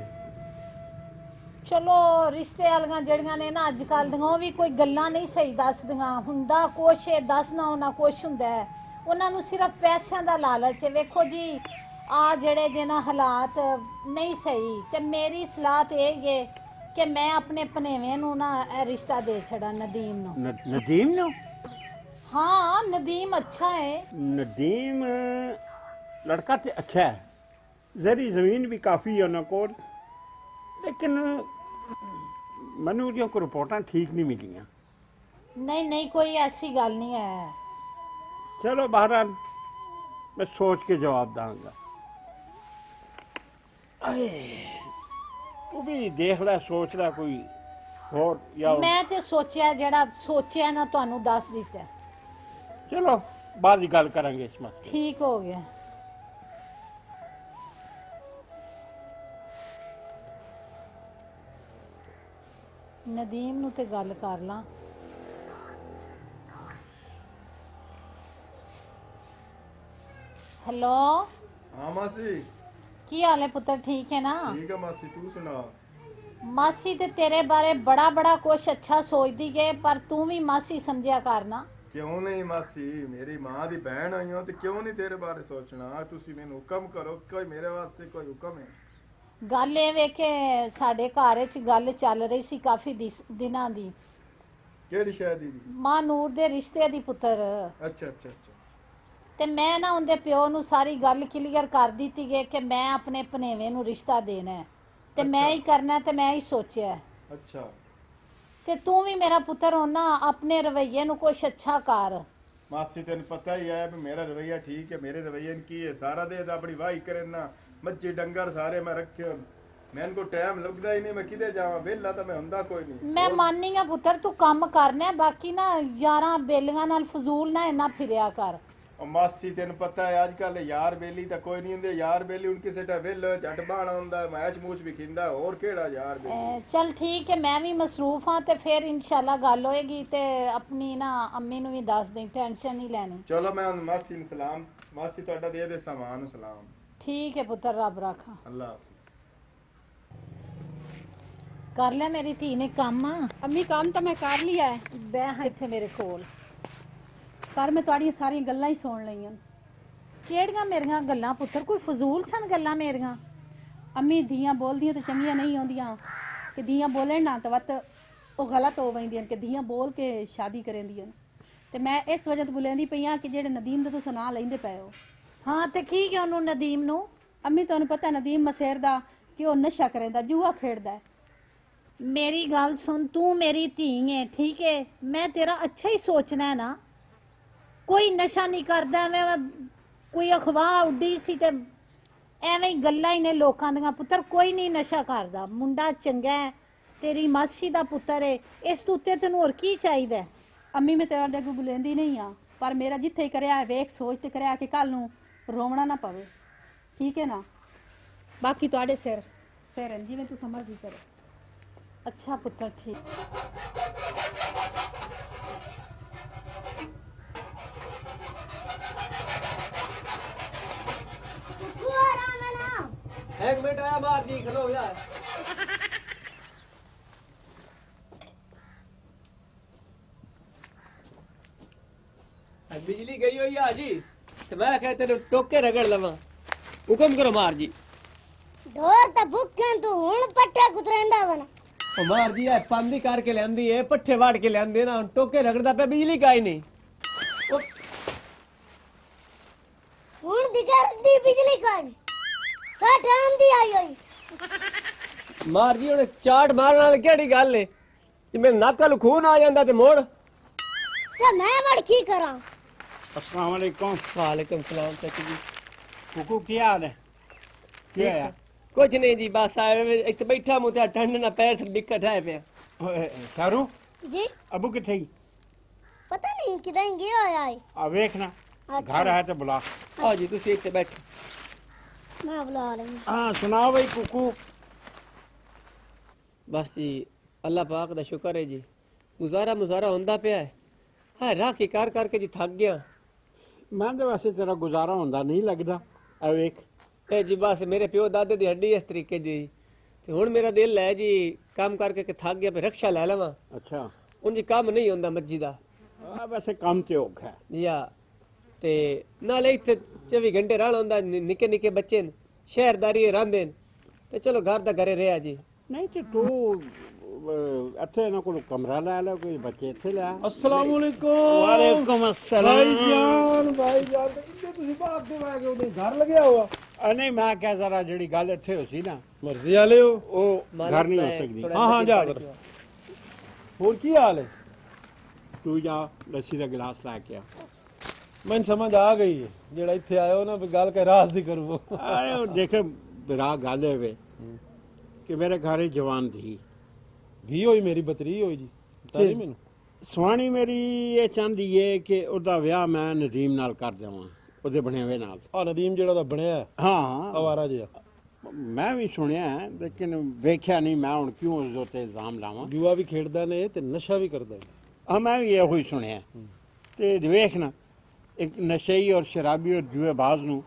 ਚਲੋ ਰਿਸ਼ਤੇ ਵਾਲੀਆਂ ਜਿਹੜੀਆਂ ਨੇ ਨਾ ਅੱਜ ਕੱਲ ਦੀਆਂ ਉਹ ਵੀ ਕੋਈ ਗੱਲਾਂ ਨਹੀਂ ਸਹੀ ਦੱਸਦੀਆਂ ਹੁੰਦਾ ਕੁਛ ਹੈ ਦੱਸਣਾ ਉਹਨਾਂ ਕੁਛ ਹੁੰਦਾ ਹੈ ਉਹਨਾਂ ਨੂੰ ਸਿਰਫ ਪੈਸਿਆਂ ਦਾ ਲਾਲਚ ਹੈ ਵੇਖੋ ਜੀ ਆ ਜਿਹੜੇ ਜੇ ਨਾ ਹਾਲਾਤ ਨਹੀਂ ਸਹੀ ਤੇ ਮੇਰੀ ਸਲਾਹ ਤੇ ਇਹ ਹੈ ਕਿ ਮੈਂ ਆਪਣੇ ਭਨੇਵੇਂ ਨੂੰ ਨਾ ਇਹ ਰਿਸ਼ਤਾ ਦੇ ਛੜਾ ਨਦੀਮ ਨੂੰ ਨਦੀਮ ਨੂੰ ਹਾਂ ਨਦੀਮ ਅੱਛਾ ਹੈ ਨਦੀਮ ਲੜਕਾ ਤੇ ਅੱਛਾ ਹੈ ਜ਼ਰੀ ਜ਼ਮੀਨ ਵੀ ਕਾਫੀ ਹੈ ਉਹਨਾਂ ਕੋਲ ਲੇਕਿਨ ਮੈਨੂੰ ਉਹਦੀਆਂ ਕੋਈ ਰਿਪੋਰਟਾਂ ਠੀਕ ਨਹੀਂ ਮਿਲੀਆਂ ਨਹੀਂ ਨਹੀਂ ਕੋਈ ਐਸੀ ਗੱਲ ਨਹੀਂ ਹੈ ਚਲੋ ਬਹਰਾਲ ਮੈਂ ਸੋਚ ਕੇ ਜਵਾਬ ਦਾਂਗਾ ਆਏ ਤੂੰ ਵੀ ਦੇਖ ਲੈ ਸੋਚ ਲੈ ਕੋਈ ਹੋਰ ਜਾਂ ਮੈਂ ਤੇ ਸੋਚਿਆ ਜਿਹੜਾ ਸੋਚਿਆ ਨਾ ਤੁਹਾਨੂੰ ਦੱਸ ਦਿੱਤਾ ਚਲੋ ਬਾਅਦ ਦੀ ਗੱਲ ਕਰਾਂਗੇ ਇਸ ਮਸਲੇ ਠੀਕ ਹੋ ਗਿਆ ਨਦੀਮ ਨੂੰ ਤੇ ਗੱਲ ਕਰ ਲਾਂ ਹੈਲੋ ਹਾਂ ਮਾਸੀ ਕੀ ਹਾਲ ਹੈ ਪੁੱਤਰ ਠੀਕ ਹੈ ਨਾ ਠੀਕ ਹੈ ਮਾਸੀ ਤੂੰ ਸੁਣਾ ਮਾਸੀ ਤੇ ਤੇਰੇ ਬਾਰੇ ਬੜਾ ਬੜਾ ਕੁਛ ਅੱਛਾ ਸੋਚਦੀ ਏ ਪਰ ਤੂੰ ਵੀ ਮਾਸੀ ਸਮਝਿਆ ਕਰ ਨਾ ਕਿਉਂ ਨਹੀਂ ਮਾਸੀ ਮੇਰੀ ਮਾਂ ਦੀ ਭੈਣ ਆਈ ਹੋ ਤੇ ਕਿਉਂ ਨਹੀਂ ਤੇਰੇ ਬਾਰੇ ਸੋਚਣਾ ਤੁਸੀਂ ਮੈਨੂੰ ਹੁਕਮ ਕਰੋ ਕੋਈ ਮੇਰੇ ਵਾਸਤੇ ਕੋਈ ਹੁਕਮ ਹੈ ਗੱਲ ਇਹ ਵੇ ਕਿ ਸਾਡੇ ਘਰ ਵਿੱਚ ਗੱਲ ਚੱਲ ਰਹੀ ਸੀ ਕਾਫੀ ਦਿਨਾਂ ਦੀ ਕਿਹੜੀ ਸ਼ਾਦੀ ਦੀ ਮਾਂ ਨੂਰ ਦੇ ਰਿਸ਼ਤੇ ਦੀ ਪੁੱਤਰ ਅੱਛਾ ਅੱਛਾ ਅੱਛਾ ਤੇ ਮੈਂ ਨਾ ਉਹਦੇ ਪਿਓ ਨੂੰ ਸਾਰੀ ਗੱਲ ਕਲੀਅਰ ਕਰ ਦਿੱਤੀ ਗਈ ਕਿ ਮੈਂ ਆਪਣੇ ਭਨੇਵੇਂ ਨੂੰ ਰਿਸ਼ਤਾ ਦੇਣਾ ਹੈ ਤੇ ਮੈਂ ਹੀ ਕਰਨਾ ਤੇ ਮੈਂ ਹੀ ਸੋਚਿਆ ਅੱਛਾ ਤੇ ਤੂੰ ਵੀ ਮੇਰਾ ਪੁੱਤਰ ਹੋਣਾ ਆਪਣੇ ਰਵੱਈਏ ਨੂੰ ਕੁਛ ਅੱਛਾ ਕਰ ਮਾਸੀ ਤੈਨੂੰ ਪਤਾ ਹੀ ਹੈ ਵੀ ਮੇਰਾ ਰਵਈਆ ਠੀਕ ਹੈ ਮੇਰੇ ਰਵਈਏ ਨੂੰ ਕੀ ਹੈ ਸਾਰਾ ਦਿਨ ਆਪਣੀ ਵਾਹੀ ਕਰਨ ਨਾ ਮੱਝੀ ਡੰਗਰ ਸਾਰੇ ਮੈਂ ਰੱਖੇ ਮੈਨੂੰ ਕੋ ਟਾਈਮ ਲੱਗਦਾ ਹੀ ਨਹੀਂ ਮੈਂ ਕਿਤੇ ਜਾਵਾਂ ਵਿਹਲਾ ਤਾਂ ਮੈਂ ਹੁੰਦਾ ਕੋਈ ਨਹੀਂ ਮੈਂ ਮੰਨਨੀ ਆ ਪੁੱਤਰ ਤੂੰ ਕੰਮ ਕਰਨਾ ਬਾਕੀ ਨਾ ਯਾਰਾਂ ਬੇਲੀਆਂ ਨਾਲ ਫਜ਼ੂਲ ਨਾ ਇੰਨਾ ਫਿਰਿਆ ਕਰ ਉਹ ਮਾਸੀ ਤੈਨੂੰ ਪਤਾ ਹੈ ਅੱਜ ਕੱਲ ਯਾਰ ਬੇਲੀ ਤਾਂ ਕੋਈ ਨਹੀਂ ਹੁੰਦੇ ਯਾਰ ਬੇਲੀ ਹੁਣ ਕਿਸੇ ਟਾ ਵਿਹਲ ਝਟ ਬਾਣਾ ਹੁੰਦਾ ਮੈਚ ਮੂਚ ਵੀ ਖਿੰਦਾ ਹੋਰ ਕਿਹੜਾ ਯਾਰ ਬੇਲੀ ਚੱਲ ਠੀਕ ਹੈ ਮੈਂ ਵੀ ਮਸਰੂਫ ਹਾਂ ਤੇ ਫਿਰ ਇਨਸ਼ਾਅੱਲਾ ਗੱਲ ਹੋਏਗੀ ਤੇ ਆਪਣੀ ਨਾ ਅੰਮੀ ਨੂੰ ਵੀ ਦੱਸ ਦੇ ਟੈਨਸ਼ਨ ਨਹੀਂ ਲੈਣੀ ਚਲੋ ਮੈਂ ਹੁਣ ਮਾਸੀ ਨੂੰ ਸਲਾਮ ਮਾਸੀ ਤੁਹਾਡਾ ਦੇ ਦੇ ਸਾਮਾਨ ਨੂੰ ਸਲਾਮ ਠੀਕ ਹੈ ਪੁੱਤਰ ਰੱਬ ਰੱਖਾ ਅੱਲਾ ਹਾਫਿਜ਼। ਕਰ ਲਿਆ ਮੇਰੀ ਧੀ ਨੇ ਕੰਮ ਅੰਮੀ ਕੰਮ ਤਾਂ ਮੈਂ ਕਰ ਲਿਆ ਹੈ ਬਹਿ ਇੱਥੇ ਮੇਰੇ ਕੋਲ ਪਰ ਮੈਂ ਤੁਹਾਡੀਆਂ ਸਾਰੀਆਂ ਗੱਲਾਂ ਹੀ ਸੁਣ ਲਈਆਂ ਕਿਹੜੀਆਂ ਮੇਰੀਆਂ ਗੱਲਾਂ ਪੁੱਤਰ ਕੋਈ ਫਜ਼ੂਲ ਸਨ ਗੱਲਾਂ ਮੇਰੀਆਂ ਅੰਮੀ ਧੀਆਂ ਬੋਲਦੀਆਂ ਤਾਂ ਚੰਗੀਆਂ ਨਹੀਂ ਆਉਂਦੀਆਂ ਕਿ ਧੀਆਂ ਬੋਲਣ ਨਾ ਤਾਂ ਵੱਤ ਉਹ ਗਲਤ ਹੋ ਜਾਂਦੀਆਂ ਕਿ ਧੀਆਂ ਬੋਲ ਕੇ ਸ਼ਾਦੀ ਕਰੇਂਦੀਆਂ ਤੇ ਮੈਂ ਇਸ ਵਜ੍ਹਾ ਤੋਂ ਬੁਲਾਉਂਦੀ ਪਈ ਆ ਕਿ ਜਿਹੜੇ ਨਦੀਮ ਦਾ ਤੁਸੀਂ ਨਾਂ ਲੈਂਦੇ ਪਏ ਹੋ ਹਾਂ ਤੇ ਕੀ ਗਿਆ ਉਹਨੂੰ ਨਦੀਮ ਨੂੰ ਅੰਮੀ ਤੁਹਾਨੂੰ ਪਤਾ ਨਦੀਮ ਮਸੇਰ ਦਾ ਕਿ ਉਹ ਨਸ਼ਾ ਕਰਦਾ ਜੂਆ ਖੇਡਦਾ ਹੈ ਮੇਰੀ ਗੱਲ ਸੁਣ, ਤੂੰ ਮੇਰੀ ਧੀ ਹੈ, ਠੀਕ ਹੈ, ਮੈਂ ਤੇਰਾ ਅੱਛਾ ਹੀ ਸੋਚਣਾ ਹੈ ਨਾ। ਕੋਈ ਨਸ਼ਾ ਨਹੀਂ ਕਰਦਾ, ਐਵੇਂ ਕੋਈ ਅਖਵਾਹ ਉੱਡੀ ਸੀ ਤੇ ਐਵੇਂ ਹੀ ਗੱਲਾਂ ਹੀ ਨੇ ਲੋਕਾਂ ਦੀਆਂ। ਪੁੱਤਰ ਕੋਈ ਨਹੀਂ ਨਸ਼ਾ ਕਰਦਾ, ਮੁੰਡਾ ਚੰਗਾ ਹੈ, ਤੇਰੀ ਮਾਸੀ ਦਾ ਪੁੱਤਰ ਹੈ, ਇਸ ਤੋਂ ਉੱਤੇ ਤੈਨੂੰ ਹੋਰ ਕੀ ਚਾਹੀਦਾ ਹੈ? ਅੰਮੀ ਮੈਂ ਤੇਰਾ ਅੱਗੇ ਬੁਲੇਂਦੀ ਨਹੀਂ ਆ, ਪਰ ਮੇਰਾ ਜਿੱਥੇ ਹੀ ਕਰਿਆ ਹੈ, ਵੇਖ ਸੋਚ ਤੇ ਕਰਿਆ ਕਿ ਕੱਲ ਨੂੰ ਰੋਵਣਾ ਨਾ ਪਵੇ, ਠੀਕ ਹੈ ਨਾ। ਬਾਕੀ ਤੁਹਾਡੇ ਸਿਰ ਹੈ, ਜਿਵੇਂ ਤੂੰ ਸਮਝਦੀ ਕਰੋ। ਅੱਛਾ ਪੁੱਤਰ, ਠੀਕ। ਕੁੱਕੂ ਆਰਾਮ ਨਾਲ। एक मिनट आया मार जी खलो यार। बिजली गई हुई है जी, तो मैं कहते तेरे टोके रगड़ लवा। हुक्म करो मार जी। ढोर ਤਾਂ ਭੁੱਖਾਂ ਤੂੰ ਹੁਣ ਪੱਠਾ ਕੁਤਰੇਂਦਾ ਵਣਾ। ओ मार जी है पांदी करके लेंदी है, पट्ठे वाड़ के लेंदे ना, टोके रगड़दा पे बिजली का ही नहीं। ओ ਹੁਣ ਦੀ ਕਰਦੀ ਬਿਜਲੀ ਕਾਣ ਸਾਠ ਆਂਦੀ ਆਈ ਹੋਈ। मार जी उन्हें चाट मारन वाली केड़ी गल है? जे मेरे नक्क नु खून आ जांदा ते मोड़। ਤੇ ਮੈਂ ਵੜ ਕੀ ਕਰਾਂ? अस्सलाम वालेकुम। वालेकुम सलाम चाची जी। कुकू क्या हाल है? क्या है? कुछ नहीं जी, बस आए इत्थे बैठा मुंह ते ठंड ना पैर से दिक्कत है पे। शारू जी अबू किथे ही? ਪਤਾ ਨਹੀਂ ਕਿਦਾਂ ਗਿਆ ਹੋਇਆ ਹੈ। आ वेखना अच्छा। घर है तो बुला। आ जी तुसी इत्थे बैठो। ਮੈਂ ਬੁਲਾ ਲਈ। हाँ सुनाओ भाई कुकू। बस जी अल्लाह पाक दा शुक्र है जी, गुजारा मुजारा होंदा पिया है। हां राह की कार करके जी थक गया। मैं तो वैसे तेरा गुजारा होंदा नहीं लगदा। आ वेख ए जी बस मेरे प्यो दादे दी हड्डी इस तरीके दी, ते हुण मेरा दिल है जी काम करके के थक गया पे रक्षा ले लवां। अच्छा उंज काम नहीं होंदा मस्जिद दा। वैसे काम ते औखा है। जी हां, ते नाले इत्थे 24 घंटे रहना होंदा, निक्के निक्के बच्चे न, शहरदारी रहिंदे न, ते चलो घर दा घरे रहा जी। नहीं तो तू ਇੱਥੇ ਇਹਨਾਂ ਕੋਲ ਕਮਰਾ ਲੈ ਲੈ, ਕੋਈ ਬੱਚੇ ਇੱਥੇ ਲੈ। अस्सलाम वालेकुम। ਵਾਲੇਕੁਮ ਅਸਲਾਮ। भाईजान कितने ਤੁਸੀਂ ਬਾਗ ਦੇ ਵਾਗੇ ਉਹਦੇ ਘਰ ਲੱਗਿਆ ਹੋਆ। ਨਹੀਂ ਮੈਂ ਕਿਹਾ ਜ਼ਰਾ ਜਿਹੜੀ ਗੱਲ ਇੱਥੇ ਹੋ ਸੀ ਨਾ, ਮਰਜ਼ੀ ਵਾਲੇ ਹੋ। ਉਹ ਘਰ ਨਹੀਂ ਹੋ ਸਕਦੀ। ਹਾਂ ਹਾਂ ਜਾ ਫਿਰ। ਹੋਰ ਕੀ ਹਾਲ ਹੈ? ਤੂੰ ਜਾ ਲੱਸੀ ਦਾ ਗਲਾਸ ਲੈ ਕੇ ਆ। ਮੈਨੂੰ ਸਮਝ ਆ ਗਈ ਹੈ, ਜਿਹੜਾ ਇੱਥੇ ਆਇਓ ਨਾ ਵੀ ਗੱਲ ਕੇ ਰਾਸ ਦੀ ਕਰੋ। ਅਰੇ ਉਹ ਦੇਖ ਬਰਾ ਗੱਲ ਹੈ ਵੇ ਕਿ ਮੇਰੇ ਘਰੇ ਜਵਾਨ ਧੀ ਘੀ ਹੋਈ ਮੇਰੀ ਬਤਰੀ ਹੋਈ ਜੀ, ਪਤਾ ਨਹੀਂ ਮੈਨੂੰ। ਸਵਾਣੀ ਮੇਰੀ ਇਹ ਚਾਹੁੰਦੀ ਏ ਕਿ ਉਹਦਾ ਵਿਆਹ ਮੈਂ ਨਦੀਮ ਨਾਲ ਕਰ ਦੇਵਾਂ, ਉਹਦੇ ਬਣੇ ਹੋਏ ਨਾਲ। ਆ ਨਦੀਮ ਜਿਹੜਾ ਦਾ ਬਣਿਆ ਹੈ, ਹਾਂ ਅਵਾਰਾ ਜਿਹਾ, ਮੈਂ ਵੀ ਸੁਣਿਆ ਹੈ, ਲੇਕਿਨ ਵੇਖਿਆ ਨਹੀਂ ਮੈਂ, ਹੁਣ ਕਿਉਂ ਉਸ ਦੇ ਉੱਤੇ ਇਲਜ਼ਾਮ ਲਾਵਾਂ। ਜੂਆ ਵੀ ਖੇਡਦਾ ਨੇ ਤੇ ਨਸ਼ਾ ਵੀ ਕਰਦਾ ਹੈ। ਹਾਂ ਮੈਂ ਵੀ ਇਹੋ ਹੀ ਸੁਣਿਆ। ਤੇ ਵੇਖਣਾ ਇੱਕ ਨਸ਼ਈ ਔਰ ਸ਼ਰਾਬੀ ਔਰ ਜੂਏਬਾਜ਼ ਨੂੰ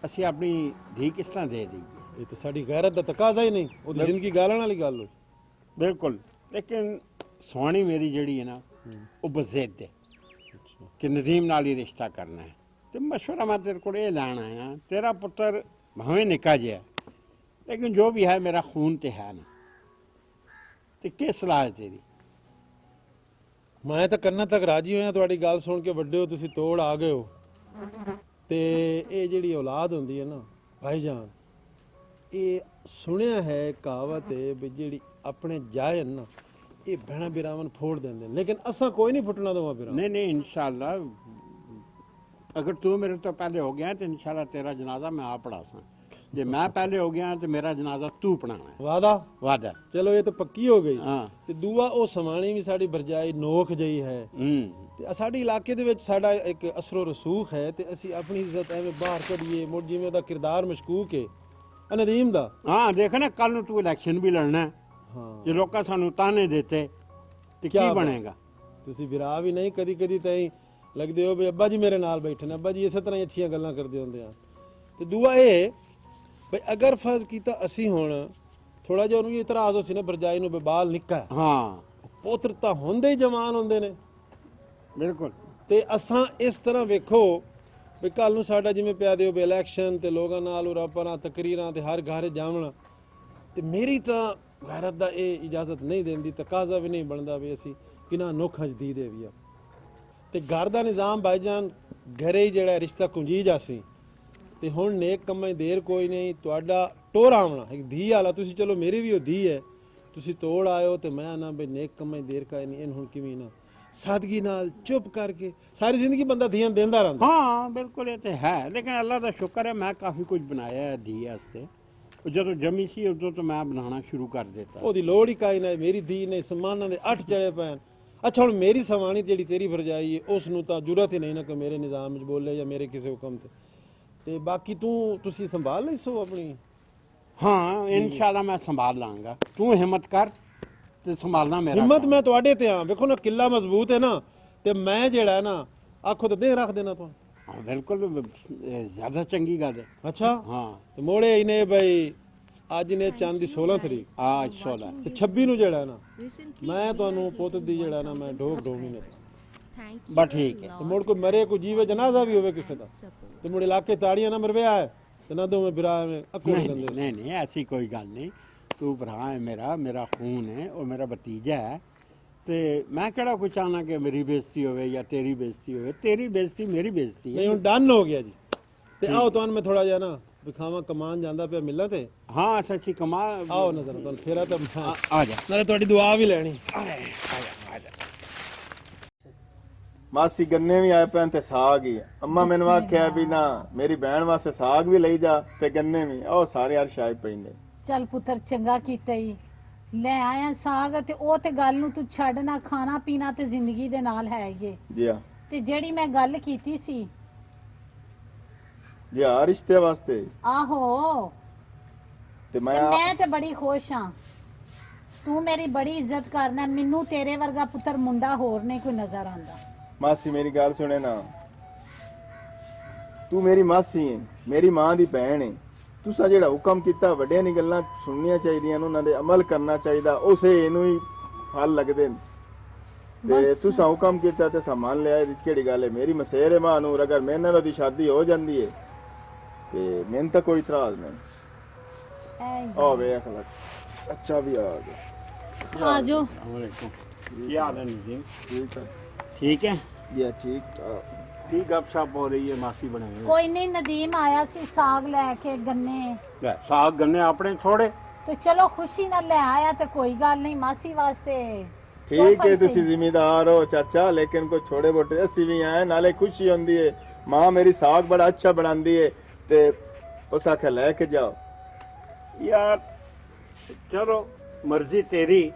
ਅਸੀਂ ਆਪਣੀ ਧੀ ਕਿਸ ਤਰ੍ਹਾਂ ਦੇ ਦਈਏ? ਇਹ ਤਾਂ ਸਾਡੀ ਗੈਰਤ ਦਾ ਤਕਾਜ਼ਾ ਹੀ ਨਹੀਂ, ਉਹਦੀ ਜ਼ਿੰਦਗੀ ਗਾਲਣ ਵਾਲੀ ਗੱਲ ਹੋਈ। ਬਿਲਕੁਲ, ਲੇਕਿਨ ਸੋਹਣੀ ਮੇਰੀ ਜਿਹੜੀ ਹੈ ਨਾ ਉਹ ਬਜ਼ਿੱਦ ਹੈ ਕਿ ਨਦੀਮ ਨਾਲ ਹੀ ਰਿਸ਼ਤਾ ਕਰਨਾ ਹੈ। ਤੇ ਮਸ਼ਵਰਾ ਮੈਂ ਤੇਰੇ ਕੋਲ ਇਹ ਲੈਣ ਆਇਆ, ਤੇਰਾ ਪੁੱਤਰ ਭਾਵੇਂ ਨਿੱਕਾ ਜਿਹਾ ਲੇਕਿਨ ਜੋ ਵੀ ਹੈ ਮੇਰਾ ਖੂਨ ਤੇ ਹੈ ਨਾ, ਤੇ ਕੀ ਸਲਾਹ ਹੈ ਤੇਰੀ? ਮੈਂ ਤਾਂ ਕੰਨਾਂ ਤੱਕ ਰਾਜੀ ਹੋਇਆ ਤੁਹਾਡੀ ਗੱਲ ਸੁਣ ਕੇ। ਵੱਡੇ ਹੋ ਤੁਸੀਂ, ਤੋੜ ਆ ਗਏ ਹੋ। ਤੇ ਇਹ ਜਿਹੜੀ ਔਲਾਦ ਹੁੰਦੀ ਹੈ ਨਾ ਭਾਈਜਾਨ, ਇਹ ਸੁਣਿਆ ਹੈ ਕਹਾਵਤ ਹੈ ਵੀ ਜਿਹੜੀ ਆਪਣੇ ਜਾਏ ਨਾ ਇਹ ਭੈਣਾਂ ਬਿਰਾਵਨ ਫੋੜ ਦਿੰਦੇ ਨੇ, ਲੇਕਿਨ ਅਸਾਂ ਕੋਈ ਨਹੀਂ ਫੁੱਟਣਾ ਦਵਾਂ ਬਿਰਾਵਨ। ਨਹੀਂ ਨਹੀਂ ਇਨਸ਼ਾਅੱਲਾ, ਅਗਰ ਤੂੰ ਮੇਰੇ ਤੋਂ ਪਹਿਲੇ ਹੋ ਗਿਆ ਤੇ ਇਨਸ਼ਾਅੱਲਾ ਤੇਰਾ ਜਨਾਜ਼ਾ ਮੈਂ ਆਪ ਪੜਾਸਾਂ। ਜੇ ਮੈਂ ਪਹਿਲੇ ਹੋ ਗਿਆ ਤੇ ਮੇਰਾ ਜਨਾਜ਼ਾ ਤੂੰ ਪੜਾਣਾ ਹੈ। ਵਾਦਾ। ਚਲੋ ਇਹ ਤਾਂ ਪੱਕੀ ਹੋ ਗਈ। ਹਾਂ। ਤੇ ਦੂਆ ਉਹ ਸਮਾਣੀ ਵੀ ਸਾਡੀ ਬਰਜਾਈ ਨੋਖ ਜਈ ਹੈ। ਤੇ ਸਾਡੇ ਇਲਾਕੇ ਦੇ ਵਿੱਚ ਸਾਡਾ ਇੱਕ ਅਸਰੋ ਰਸੂਖ ਹੈ, ਤੇ ਅਸੀਂ ਆਪਣੀ ਇੱਜ਼ਤ ਐਵੇਂ ਬਾਹਰ ਕੱਢੀਏ ਮੁੜ ਜਿਵੇਂ ਉਹਦਾ ਕਿਰਦਾਰ ਮਸ਼ਕੂਕ ਹੈ ਨਦੀਮ ਦਾ। ਹਾਂ ਦੇਖ ਨਾ, ਕੱਲ ਨੂੰ ਤੂੰ ਇਲੈਕਸ਼ਨ ਵੀ ਲੜਨਾ ਹੈ। ਹਾਂ ਜੇ ਲੋਕਾਂ ਸਾਨੂੰ ਤਾਨੇ ਦਿੱਤੇ ਤੇ ਕੀ ਬਣੇਗਾ? ਤੁਸੀਂ ਵਿਰਾ ਵੀ ਨਹੀਂ ਕਦੀ ਕਦੀ ਤਾਂ ਲੱਗਦੇ ਹੋ ਵੀ ਅੱਬਾ ਜੀ ਮੇਰੇ ਨਾਲ ਬੈਠੇ ਨੇ, ਅੱਬਾ ਜੀ ਇਸੇ ਤਰ੍ਹਾਂ ਹੀ ਅੱਛੀਆਂ ਗੱਲਾਂ ਕਰਦੇ ਹੁੰਦੇ ਆ। ਤੇ ਦੂਆ ਇਹ ਬਈ ਅਗਰ ਫਰਜ਼ ਕੀਤਾ ਅਸੀਂ ਹੁਣ ਥੋੜਾ ਜਿਹਾ ਉਹਨੂੰ ਇਤਰਾਜ਼ ਹੋ ਸੀ ਨਾ ਬਰਜਾਈ ਨੂੰ, ਬਾਲ ਨਿੱਕਾ ਹੈ। ਹਾਂ ਪੁੱਤਰ ਤਾਂ ਹੁੰਦੇ ਹੀ ਜਵਾਨ ਹੁੰਦੇ ਨੇ। ਬਿਲਕੁਲ। ਤੇ ਅਸਾਂ ਇਸ ਤਰ੍ਹਾਂ ਵੇਖੋ ਵੀ ਕੱਲ ਨੂੰ ਸਾਡਾ ਜਿਵੇਂ ਪਿਆ ਦਿਓ ਵੀ ਇਲੈਕਸ਼ਨ ਤੇ ਲੋਕਾਂ ਨਾਲ ਉਰਾਪਰਾਂ ਤਕਰੀਰਾਂ ਤੇ ਹਰ ਘਰ ਜਾਵਣਾ, ਤੇ ਮੇਰੀ ਤਾਂ ਗੈਰਤ ਦਾ ਇਹ ਇਜਾਜ਼ਤ ਨਹੀਂ ਦਿੰਦੀ, ਤਕਾਜ਼ਾ ਵੀ ਨਹੀਂ ਬਣਦਾ ਵੀ ਅਸੀਂ ਕਿਨਾਂ ਨੋਖਾਂ ਦੀ ਦੇ ਵੀ ਆ। ਤੇ ਘਰ ਦਾ ਨਿਜ਼ਾਮ ਭਾਈਜਾਨ ਘਰੇ ਹੀ ਜਿਹੜਾ ਰਿਸ਼ਤਾ ਕੁੰਜੀ ਜਾਸੀ। ਤੇ ਹੁਣ ਨੇਕ ਕੰਮਾਂ ਦੀ ਦੇਰ ਕੋਈ ਨਹੀਂ, ਤੁਹਾਡਾ ਟੋਰ ਆਉਣਾ ਇੱਕ ਧੀ ਵਾਲਾ, ਤੁਸੀਂ ਚਲੋ ਮੇਰੀ ਵੀ ਉਹ ਧੀ ਹੈ, ਤੁਸੀਂ ਤੋੜ ਆਇਓ ਤੇ ਮੈਂ ਨਾ ਬਈ ਨੇਕ ਕੰਮਾਂ ਦੀ ਦੇਰ ਕਾਇ ਨਹੀਂ, ਇਹਨ ਹੁਣ ਕਿਵੇਂ ਨਾ ਸਾਦਗੀ ਨਾਲ ਚੁੱਪ ਕਰਕੇ ਸਾਰੀ ਜ਼ਿੰਦਗੀ ਬੰਦਾ ਧੀਆਂ ਦਿੰਦਾ ਰਹਿੰਦਾ। ਹਾਂ ਬਿਲਕੁਲ ਇਹ ਤੇ ਹੈ, ਲੇਕਿਨ ਅੱਲਾ ਦਾ ਸ਼ੁਕਰ ਹੈ ਮੈਂ ਕਾਫੀ ਕੁਝ ਬਣਾਇਆ ਹੈ ਧੀ ਵਾਸਤੇ। ਉਹ ਜਦੋਂ ਜੰਮੀ ਸੀ ਉਦੋਂ ਤੋਂ ਮੈਂ ਬਣਾਉਣਾ ਸ਼ੁਰੂ ਕਰ ਦਿੱਤਾ। ਉਹਦੀ ਲੋੜ ਹੀ ਕਾਇ ਨਾ, ਮੇਰੀ ਧੀ ਨੇ ਸਮਾਨਾਂ ਦੇ 8 ਚੜੇ ਪੈਣ। ਅੱਛਾ ਹੁਣ ਮੇਰੀ ਸਵਾਣੀ ਜਿਹੜੀ ਤੇਰੀ ਭਰਜਾਈ ਹੈ ਉਸ ਨੂੰ ਤਾਂ ਜ਼ਰੂਰਤ ਹੀ ਨਹੀਂ ਨਾ ਕਿ ਮੇਰੇ ਨਿਜ਼ਾਮ ਵਿੱਚ ਬੋਲੇ ਜਾਂ ਮੇਰੇ ਕਿਸੇ ਹੁਕਮ ਤੇ ਬਾਕੀ ਤੁਸੀਂ ਸੰਭਾਲ ਲਈ ਸੋ ਆਪਣੀ। ਹਾਂ ਇਨਸ਼ਾਅੱਲਾ ਮੈਂ ਸੰਭਾਲ ਲਾਂਗਾ, ਤੂੰ ਹਿੰਮਤ ਕਰ ਤੇ ਸੰਭਾਲਣਾ ਮੇਰਾ ਹਿੰਮਤ ਕੰਮ। ਮੈਂ ਤੁਹਾਡੇ ਤੇ ਆ, ਵੇਖੋ ਨਾ ਕਿੱਲਾ ਮਜ਼ਬੂਤ ਹੈ ਨਾ, ਤੇ ਮੈਂ ਜਿਹੜਾ ਹੈ ਨਾ ਆਖੋ ਤੇ ਦੇਹ ਰੱਖ ਦੇਣਾ ਤੁਹਾਨੂੰ। ਹਾਂ ਬਿਲਕੁਲ ਇਹ ਜ਼ਿਆਦਾ ਚੰਗੀ ਗੱਲ ਹੈ। ਅੱਛਾ ਹਾਂ ਤੇ ਮੋੜੇ ਇਹਨੇ ਬਈ ਅੱਜ ਨੇ ਚੰਦ ਦੀ 16 ਤਰੀਕ ਆ 16 ਤੇ 26 ਨੂੰ ਜਿਹੜਾ ਹੈ ਨਾ ਮੈਂ ਤੁਹਾਨੂੰ ਪੁੱਤ ਦੀ ਜਿਹੜਾ ਨਾ ਮੈਂ ਢੋਕ ਢੋਣੀ ਨੇ ਬਸ ਠੀਕ ਹੈ। ਤੇ ਮੁੜ ਕੋਈ ਮਰੇ ਕੋਈ ਜੀਵੇ ਜਨਾਜ਼ਾ ਵੀ ਹੋਵੇ ਕਿਸੇ ਦਾ ਤੇ ਮੁੜ ਇਲਾਕੇ ਤਾੜੀਆਂ ਨਾ ਮਰਵਿਆ ਹੈ ਤੇ ਨਾ ਦੋਵੇਂ ਬਿਰਾ ਐਵੇਂ ਅੱਕੋ ਨਹੀਂ ਗੰਦੇ ਨਹੀਂ ਨਹੀਂ ਐਸੀ ਕੋਈ ਗੱਲ ਨਹੀਂ, ਤੂੰ ਭਰਾ ਹੈ ਮੇਰਾ ਖੂਨ ਹੈ, ਉਹ ਮੇਰਾ ਭਤੀਜਾ ਹੈ। ਤੇ ਮੈਂ ਕਿਹੜਾ ਕੋਈ ਚਾਹਨਾ ਕਿ ਮੇਰੀ ਬੇਇੱਜ਼ਤੀ ਹੋਵੇ ਜਾਂ ਤੇਰੀ ਬੇਇੱਜ਼ਤੀ ਹੋਵੇ, ਤੇਰੀ ਬੇਇੱਜ਼ਤੀ ਮੇਰੀ ਬੇਇੱਜ਼ਤੀ ਨਹੀਂ ਹੈ। ਹੁਣ ਡਨ ਹੋ ਗਿਆ ਜੀ। ਤੇ ਆਓ ਤੁਹਾਨੂੰ ਮੈਂ ਥੋੜਾ ਜਿਹਾ ਨਾ ਵਿਖਾਵਾਂ, ਕਮਾਨ ਜਾਂਦਾ ਪਿਆ ਮਿਲਾਂ ਤੇ ਹਾਂ ਸੱਚੀ ਕਮਾਲ। ਆਓ ਨਜ਼ਰ ਤੁਹਾਨੂੰ ਫੇਰਾ ਤਾਂ ਆ ਜਾ ਨਾਲੇ ਤੁਹਾਡੀ ਦੁਆ ਵੀ ਲੈਣੀ। ਆ ਜਾ। ਮਾਸੀ ਗੰਨੇ ਵੀ ਆਏ ਪੈਣ ਤੇ ਸਾਗ ਹੀ ਹੈ। ਅੰਮਾ ਮੈਨੂੰ ਆਖਿਆ ਵੀ ਨਾ ਮੇਰੀ ਭੈਣ ਵਾਸਤੇ ਸਾਗ ਵੀ ਲਈ ਜਾ ਤੇ ਗੰਨੇ ਵੀ, ਉਹ ਸਾਰੇ ਯਾਰ ਸ਼ਾਇਦ ਪਈ ਨੇ। ਚੱਲ ਪੁੱਤਰ ਚੰਗਾ ਕੀਤਾ ਹੀ ਲੈ ਆਇਆ ਸਾਗ, ਤੇ ਉਹ ਤੇ ਗੱਲ ਨੂੰ ਤੂੰ ਛੱਡ ਨਾ, ਖਾਣਾ ਪੀਣਾ ਤੇ ਜ਼ਿੰਦਗੀ ਦੇ ਨਾਲ ਹੈ ਇਹ। ਜੀ ਹਾਂ ਤੇ ਜਿਹੜੀ ਮੈਂ ਗੱਲ ਕੀਤੀ ਸੀ ਜੀ ਹਾਂ, ਰਿਸ਼ਤੇ ਵਾਸਤੇ ਆਹੋ, ਤੇ ਤੇ ਮੈਂ ਮੈਂ ਤੇ ਬੜੀ ਖੁਸ਼ ਹਾਂ। ਤੂੰ ਮੇਰੀ ਬੜੀ ਇੱਜ਼ਤ ਕਰਨਾ, ਮੈਨੂੰ ਤੇਰੇ ਵਰਗਾ ਪੁੱਤਰ ਮੁੰਡਾ ਹੋਰ ਨਹੀਂ ਕੋਈ ਨਜ਼ਰ ਆਉਂਦਾ। ਮਾਸੀ ਮੇਰੀ ਗੱਲ ਸੁਣੇ ਨਾ, ਤੂੰ ਮੇਰੀ ਮਾਸੀ ਹੈ, ਮੇਰੀ ਮਾਂ ਦੀ ਭੈਣ ਹੈ। ਤੁਸੀਂ ਜਿਹੜਾ ਹੁਕਮ ਕੀਤਾ ਵੱਡਿਆਂ ਦੀ ਗੱਲਾਂ ਸੁਣਨੀਆਂ ਚਾਹੀਦੀਆਂ, ਉਹਨਾਂ ਦੇ ਅਮਲ ਕਰਨਾ ਚਾਹੀਦਾ, ਉਸੇ ਇਹਨੂੰ ਹੀ ਫਲ ਲੱਗਦੇ ਨੇ। ਤੇ ਤੁਸੀਂ ਹੁਕਮ ਕੀਤਾ ਤੇ ਮੰਨ ਲਿਆ, ਇਹਦੇ ਚ ਕਿਹੜੀ ਗੱਲ ਹੈ। ਮੇਰੀ ਮਸੇਰ ਹੈ ਮਾਂ ਨੂੰ, ਅਗਰ ਮੇਰੇ ਨਾਲ ਉਹਦੀ ਸ਼ਾਦੀ ਹੋ ਜਾਂਦੀ ਹੈ ਤੇ ਮੈਨੂੰ ਤਾਂ ਕੋਈ ਇਤਰਾਜ਼ ਨਹੀਂ। ਆ ਵੇਖ ਲੈ ਅੱਛਾ ਵੀ ਆ ਗਿਆ। ਆ ਜਾਓ। ਕੀ ਹਾਲ ਹੈ ਜੀ? ਠੀਕ ਹੈ ਠੀਕ ਹੈ ਜੀ ਠੀਕ ਠਾਕ। ਕੀ ਗੱਪਸ਼ਪ ਹੋ ਰਹੀ ਹੈ ਮਾਸੀ ਬਣੇ ਹੋਏ? ਕੋਈ ਨਹੀਂ, ਨਦੀਮ ਆਇਆ ਸੀ ਸਾਗ ਲੈ ਕੇ, ਗੰਨੇ ਲੈ, ਸਾਗ ਗੰਨੇ ਆਪਣੇ ਥੋੜੇ। ਤੇ ਚਲੋ ਖੁਸ਼ੀ ਨਾਲ ਲੈ ਆਇਆ, ਤੇ ਕੋਈ ਗੱਲ ਨਹੀਂ ਮਾਸੀ ਵਾਸਤੇ ਠੀਕ ਹੈ ਤੁਸੀਂ ਜ਼ਿਮੀਦਾਰ ਹੋ ਚਾਚਾ, ਲੇਕਿਨ ਕੋਈ ਛੋੜੇ ਮੋਟੇ ਅਸੀਂ ਵੀ ਆਏ, ਨਾਲੇ ਖੁਸ਼ੀ ਹੁੰਦੀ ਹੈ। ਮਾਂ ਮੇਰੀ ਸਾਗ ਬੜਾ ਅੱਛਾ ਬਣਾਉਂਦੀ ਹੈ ਤੇ ਉਸ ਆਖਿਆ ਲੈ ਕੇ ਜਾਓ। ਯਾਰ ਚਲੋ ਮਰਜ਼ੀ ਤੇਰੀ।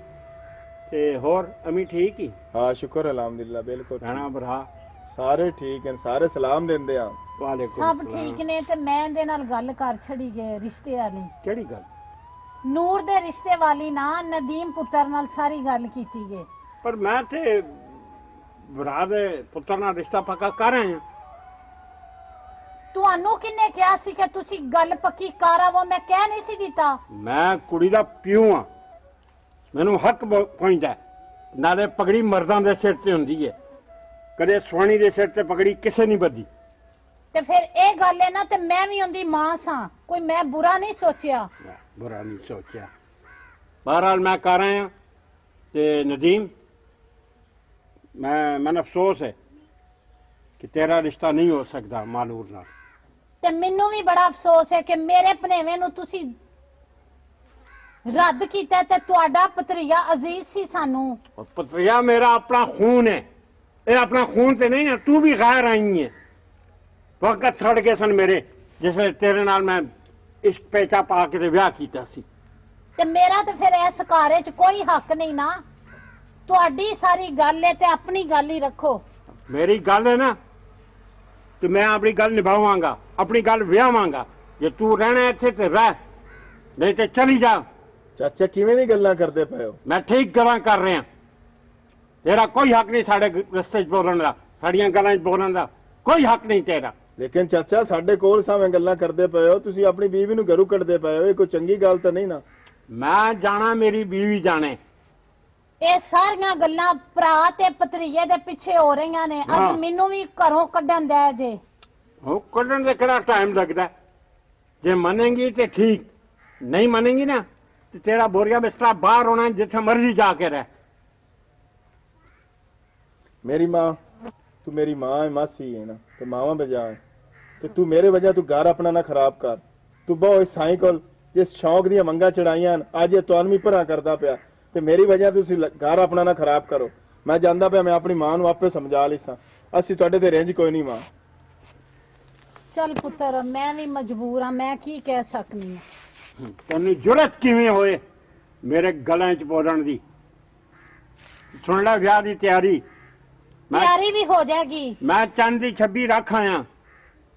ਤੇ ਹੋਰ ਅਮੀ ਠੀਕ ਹੀ? ਹਾਂ ਸ਼ੁਕਰ ਅਲਹਮਦੁਲਿਲਾ, ਬਿਲਕੁਲ ਰਾਣਾ ਭਰਾ ਸਾਰੇ ਠੀਕ ਹਨ, ਸਾਰੇ ਸਲਾਮ ਦਿੰਦੇ ਆ। ਵਾਲੇਕੁਮ ਸਭ ਸਲਾਮ। ਠੀਕ ਨੇ। ਤੇ ਮੈਂ ਇਹਦੇ ਨਾਲ ਗੱਲ ਕਰ ਛੜੀ ਗਏ ਰਿਸ਼ਤੇ ਵਾਲੀ, ਕਿਹੜੀ ਗੱਲ? ਨੂਰ ਦੇ ਰਿਸ਼ਤੇ ਵਾਲੀ ਨਾ, ਨਦੀਮ ਪੁੱਤਰ ਨਾਲ ਸਾਰੀ ਗੱਲ ਕੀਤੀ ਗਏ। ਪਰ ਮੈਂ ਤੇ ਭਰਾ ਦੇ ਪੁੱਤਰ ਨਾਲ ਰਿਸ਼ਤਾ ਪੱਕਾ ਕਰ ਆਇਆ। ਤੁਹਾਨੂੰ ਕਿੰਨੇ ਕਿਹਾ ਸੀ ਕਿ ਤੁਸੀਂ ਗੱਲ ਪੱਕੀ ਕਰ ਆਵੋ? ਮੈਂ ਕਹਿ ਨਹੀਂ ਸੀ ਦਿੱਤਾ। ਮੈਂ ਕੁੜੀ ਦਾ ਪਿਓ ਆ, ਮੈਨੂੰ ਹੱਕ ਪਹੁੰਚਦਾ। ਨਾਲੇ ਪਗੜੀ ਮਰਦਾਂ ਦੇ ਸਿਰ ਤੇ ਹੁੰਦੀ ਹੈ, ਕਦੇ ਸਵਾਣੀ ਦੇ ਸਿਰ ਤੇ ਪਗੜੀ ਕਿਸੇ ਨਹੀਂ ਬੱਧੀ। ਤੇ ਫਿਰ ਇਹ ਗੱਲ ਹੈ ਨਾ, ਤੇ ਮੈਂ ਵੀ ਉਹਦੀ ਮਾਂ ਸਾਂ, ਕੋਈ ਮੈਂ ਬੁਰਾ ਨਹੀਂ ਸੋਚਿਆ। ਬੁਰਾ ਨਹੀਂ ਸੋਚਿਆ। ਬਹਰਹਾਲ ਮੈਂ ਕਰ ਆਇਆ। ਤੇ ਨਦੀਮ, ਮੈਨੂੰ ਅਫਸੋਸ ਹੈ ਕਿ ਤੇਰਾ ਰਿਸ਼ਤਾ ਨਹੀਂ ਹੋ ਸਕਦਾ ਮਾਨੂਰ ਨਾਲ। ਤੇ ਮੈਨੂੰ ਵੀ ਬੜਾ ਅਫਸੋਸ ਹੈ ਕਿ ਮੇਰੇ ਭਨੇਵੇਂ ਨੂੰ ਤੁਸੀਂ ਰੱਦ ਕੀਤਾ, ਤੇ ਤੁਹਾਡਾ ਪਤਰੀਆ ਅਜ਼ੀਜ਼ ਸੀ ਸਾਨੂੰ। और पत्रिया मेरा अपना खून है, ये अपना खून ते नहीं ना, तू भी गैर आई है। वक्त थड़ गए सन मेरे, जिसे तेरे नाल मैं इश्क पेचा पा के विआह कीता सी। ਤੇ ਮੇਰਾ ਤੇ ਫਿਰ ਇਸ ਘਰ 'ਚ ਕੋਈ ਹੱਕ ਨਹੀਂ ਨਾ। ਤੁਹਾਡੀ ਸਾਰੀ ਗੱਲ ਹੈ ਤੇ ਆਪਣੀ ਗੱਲ ਹੀ ਰੱਖੋ। मेरी गल है ना, तो मैं अपनी गल निभावांगा, अपनी गल विआवांगा। जे तू रहना है इत्थे ते रह, नहीं ते चली जा। ਚਾਚਾ ਕਿਵੇਂ ਦੀ ਗੱਲਾਂ ਕਰਦੇ ਪਏ ਹੋ? मैं ठीक गल्लां कर रहा, तेरा कोई हक नहीं साडे रस्ते च बोलण दा, साडियां गल्लां च बोलण दा कोई हक नहीं तेरा। ਲੇਕਿਨ ਚਾਚਾ ਸਾਡੇ ਕੋਲ ਸਾਵੇਂ ਗੱਲਾਂ ਕਰਦੇ ਪਏ ਹੋ, ਤੁਸੀਂ ਆਪਣੀ ਬੀਵੀ ਨੂੰ ਘਰੋਂ ਕੱਢਦੇ ਪਏ ਹੋ, ਇਹ ਕੋਈ ਚੰਗੀ ਗੱਲ ਤਾਂ ਨਹੀਂ ਨਾ। मैं जाना, मेरी बीवी जाने। ਇਹ ਸਾਰੀਆਂ ਗੱਲਾਂ ਭਰਾ ਤੇ ਪਤਰੀਏ ਦੇ ਪਿੱਛੇ ਹੋ ਰਹੀਆਂ ਨੇ। ਹਾਂ। ਅੱਜ ਮੈਨੂੰ ਵੀ ਘਰੋਂ ਕੱਢਣ ਦੇ ਜੇ। ਉਹ ਕੱਢਣ ਦੇ ਕਿਹੜਾ ਟਾਈਮ ਲੱਗਦਾ? ਜੇ ਮੰਨੇਗੀ ਤੇ ਠੀਕ, ਨਹੀਂ ਮੰਨੇਗੀ ਨਾ ਤੇ ਤੇਰਾ ਬੋਰੀਆ ਬਿਸਤਰਾ ਬਾਹਰ ਹੋਣਾ, ਜਿੱਥੇ ਮਰਜ਼ੀ ਜਾ ਕੇ ਰਹਿ। ਮੇਰੀ ਮਾਂ, ਤੂੰ ਮੇਰੀ ਮਾਂ ਹੈ, ਮਾਸੀ ਹੈ ਨਾ, ਤੇ ਮਾਵਾਂ ਬਜਾ ਹੈ। ਤੇ ਤੂੰ ਮੇਰੇ ਵਜ੍ਹਾ ਤੂੰ ਘਰ ਆਪਣਾ ਨਾ ਖਰਾਬ ਕਰ। ਤੂੰ ਬਹੁਤ ਸਾਈਂ ਕੋਲ ਜਿਸ ਸ਼ੌਕ ਦੀਆਂ ਮੰਗਾਂ ਚੜਾਈਆਂ, ਅੱਜ ਇਹ ਤੁਹਾਨੂੰ ਵੀ ਭਰਾ ਕਰਦਾ ਪਿਆ। ਤੇ ਮੇਰੀ ਵਜ੍ਹਾ ਤੁਸੀਂ ਘਰ ਆਪਣਾ ਨਾ ਖਰਾਬ ਕਰੋ। ਮੈਂ ਜਾਂਦਾ ਪਿਆ, ਮੈਂ ਆਪਣੀ ਮਾਂ ਨੂੰ ਆਪੇ ਸਮਝਾ ਲਿਸਾਂ। ਅਸੀਂ ਤੁਹਾਡੇ ਤੇ ਰੇਂਜ ਕੋਈ ਨਹੀਂ ਮਾਂ। ਚੱਲ ਪੁੱਤਰ ਮੈਂ ਵੀ ਮਜਬੂਰ ਆ, ਮੈਂ ਕੀ ਕਹਿ ਸਕਨੀ ਆ। ਤੈਨੂੰ ਜੁਰਤ ਕਿਵੇਂ ਹੋਏ ਮੇਰੇ ਗਲਾਂ 'ਚ ਬੋਲਣ ਦੀ? ਸੁਣ ਲੈ ਵਿਆਹ ਦੀ ਤਿਆਰੀ। ਤਿਆਰੀ ਵੀ ਹੋ ਜਾਏਗੀ। ਮੈਂ ਚੰਦ ਦੀ 26 ਰੱਖ ਆਇਆ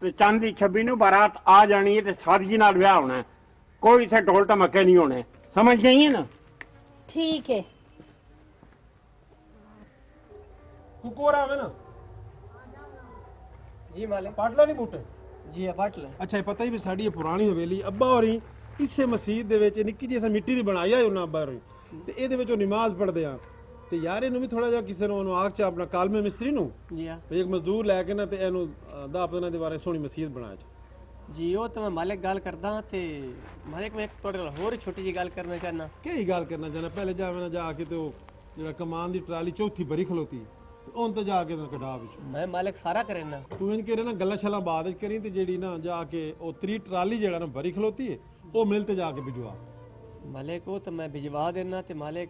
ਤੇ ਚੰਦ ਦੀ 26 ਨੂੰ ਬਾਰਾਤ ਆ ਜਾਣੀ ਹੈ ਤੇ ਸਾਦਗੀ ਨਾਲ ਵਿਆਹ ਹੋਣਾ ਹੈ। ਕੋਈ ਇੱਥੇ ਢੋਲ ਧਮਕੇ ਨਹੀਂ ਹੋਣੇ, ਸਮਝ ਗਈ ਹੈ ਨਾ? ਠੀਕ ਹੈ। कुकोर आवे ना जी मालिक। पाटला नहीं बूटे जी बट ले। ਅੱਛਾ ਇਹ ਪਤਾ ਹੀ ਵੀ ਸਾਡੀ ਇਹ ਪੁਰਾਣੀ ਹਵੇਲੀ ਅੱਬਾ ਹੋਰੀ ਇਸੇ ਮਸਜਿਦ ਦੇ ਵਿੱਚ ਨਿੱਕੀ ਜਿਹੀ ਮਿੱਟੀ ਦੀ ਬਣਾਈ ਆ ਉਹਨਾਂ ਅੱਬਾ ਹੋਰੀ ਤੇ ਇਹਦੇ ਵਿੱਚ ਉਹ ਨਮਾਜ਼ ਪੜ੍ਹਦੇ ਆ ਤੇ ਯਾਰ ਇਹਨੂੰ ਵੀ ਥੋੜਾ ਜਿਹਾ ਕਿਸੇ ਨੂੰ ਉਹਨੂੰ ਆਖ ਚ ਆਪਣਾ ਕਾਲਮੇ ਮਿਸਤਰੀ ਨੂੰ जी हाँ ਵੀ ਇੱਕ ਮਜ਼ਦੂਰ ਲੈ ਕੇ ਨਾ ਤੇ ਇਹਨੂੰ 10 ਦੇ ਬਾਰੇ ਸੋਹਣੀ ਮਸਜਿਦ ਬਣਾ ਚ। जी वो तो मैं मालिक गल करदा ते मालिक मैं एक थोड़े नाल होर छोटी जी गल करना चाहना। ਕੀ ਗੱਲ ਕਰਨਾ ਚਾਹਨਾ ਪਹਿਲੇ ਜਾਵੇਂ ਨਾ ਜਾ ਕੇ ਤੇ ਉਹ ਜਿਹੜਾ ਕਮਾਨ ਦੀ ਟਰਾਲੀ ਚੌਥੀ ਭਰੀ ਖਲੋਤੀ ਉਹਨ ਤੇ ਜਾ ਕੇ ਤੇ ਕਢਾ ਵਿੱਚ मैं मालिक सारा करे ना। ਤੂੰ ਇੰਜ ਕਰੇ ਨਾ ਗੱਲਾਂ ਛਲਾਂ ਬਾਅਦ ਵਿੱਚ ਕਰੀ ਤੇ ਜਿਹੜੀ ਨਾ ਜਾ ਕੇ ਉਹ ਤਰੀ ਟਰਾਲੀ ਜਿਹੜਾ ਨਾ ਭਰੀ ਖਲੋਤੀ ਹੈ ਉਹ ਮਿਲ ਤੇ ਜਾ ਕੇ ਭਿਜਵਾ। मालिक वो तो मैं भिजवा देना ते मालिक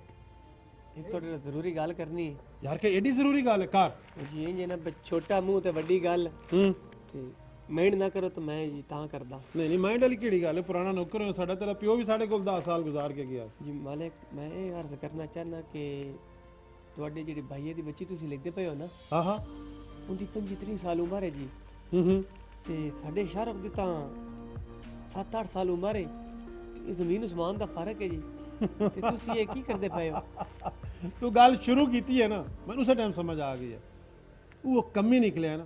एक थोड़े नाल जरूरी गल करनी। ਯਾਰ ਕਿ ਐਡੀ ਜ਼ਰੂਰੀ ਗੱਲ ਹੈ ਕਰ। जी इंज ना छोटा मुंह ते वड्डी गल ते मेहनत ना करो तो मैं जी तां करदा। ਨਹੀਂ ਨਹੀਂ ਮਾਈਂਡ ਵਾਲੀ ਕਿਹੜੀ ਗੱਲ ਹੈ, ਪੁਰਾਣਾ ਨੌਕਰ ਹੈ ਸਾਡਾ, ਤੇਰਾ ਪਿਓ ਵੀ ਸਾਡੇ ਕੋਲ 10 ਸਾਲ ਗੁਜ਼ਾਰ ਕੇ ਗਿਆ। जी मालिक मैं ये अर्ज करना चाहना कि ਤੁਹਾਡੇ ਜਿਹੜੀ ਭਾਈਏ ਦੀ ਬੱਚੀ ਤੁਸੀਂ ਲਿਖਦੇ ਪਏ ਹੋ ਨਾ ਹਾਂ ਹਾਂ ਉਹਦੀ 25-30 ਸਾਲ ਉਮਰ ਹੈ ਜੀ ਹੂੰ ਤੇ ਸਾਡੇ ਸ਼ਾਹਰੁਖ ਦੀ ਤਾਂ 7-8 ਸਾਲ ਉਮਰ ਹੈ। ਇਹ ਜ਼ਮੀਨ ਉਸਮਾਨ ਦਾ ਫਰਕ ਹੈ ਜੀ ਤੇ ਤੁਸੀਂ ਇਹ ਕੀ ਕਰਦੇ ਪਏ ਹੋ? ਤੂੰ ਗੱਲ ਸ਼ੁਰੂ ਕੀਤੀ ਹੈ ਨਾ ਮੈਨੂੰ ਉਸੇ ਟਾਈਮ ਸਮਝ ਆ ਗਈ ਹੈ। ਉਹ ਕਮੀ ਨਿਕਲਿਆ ਨਾ,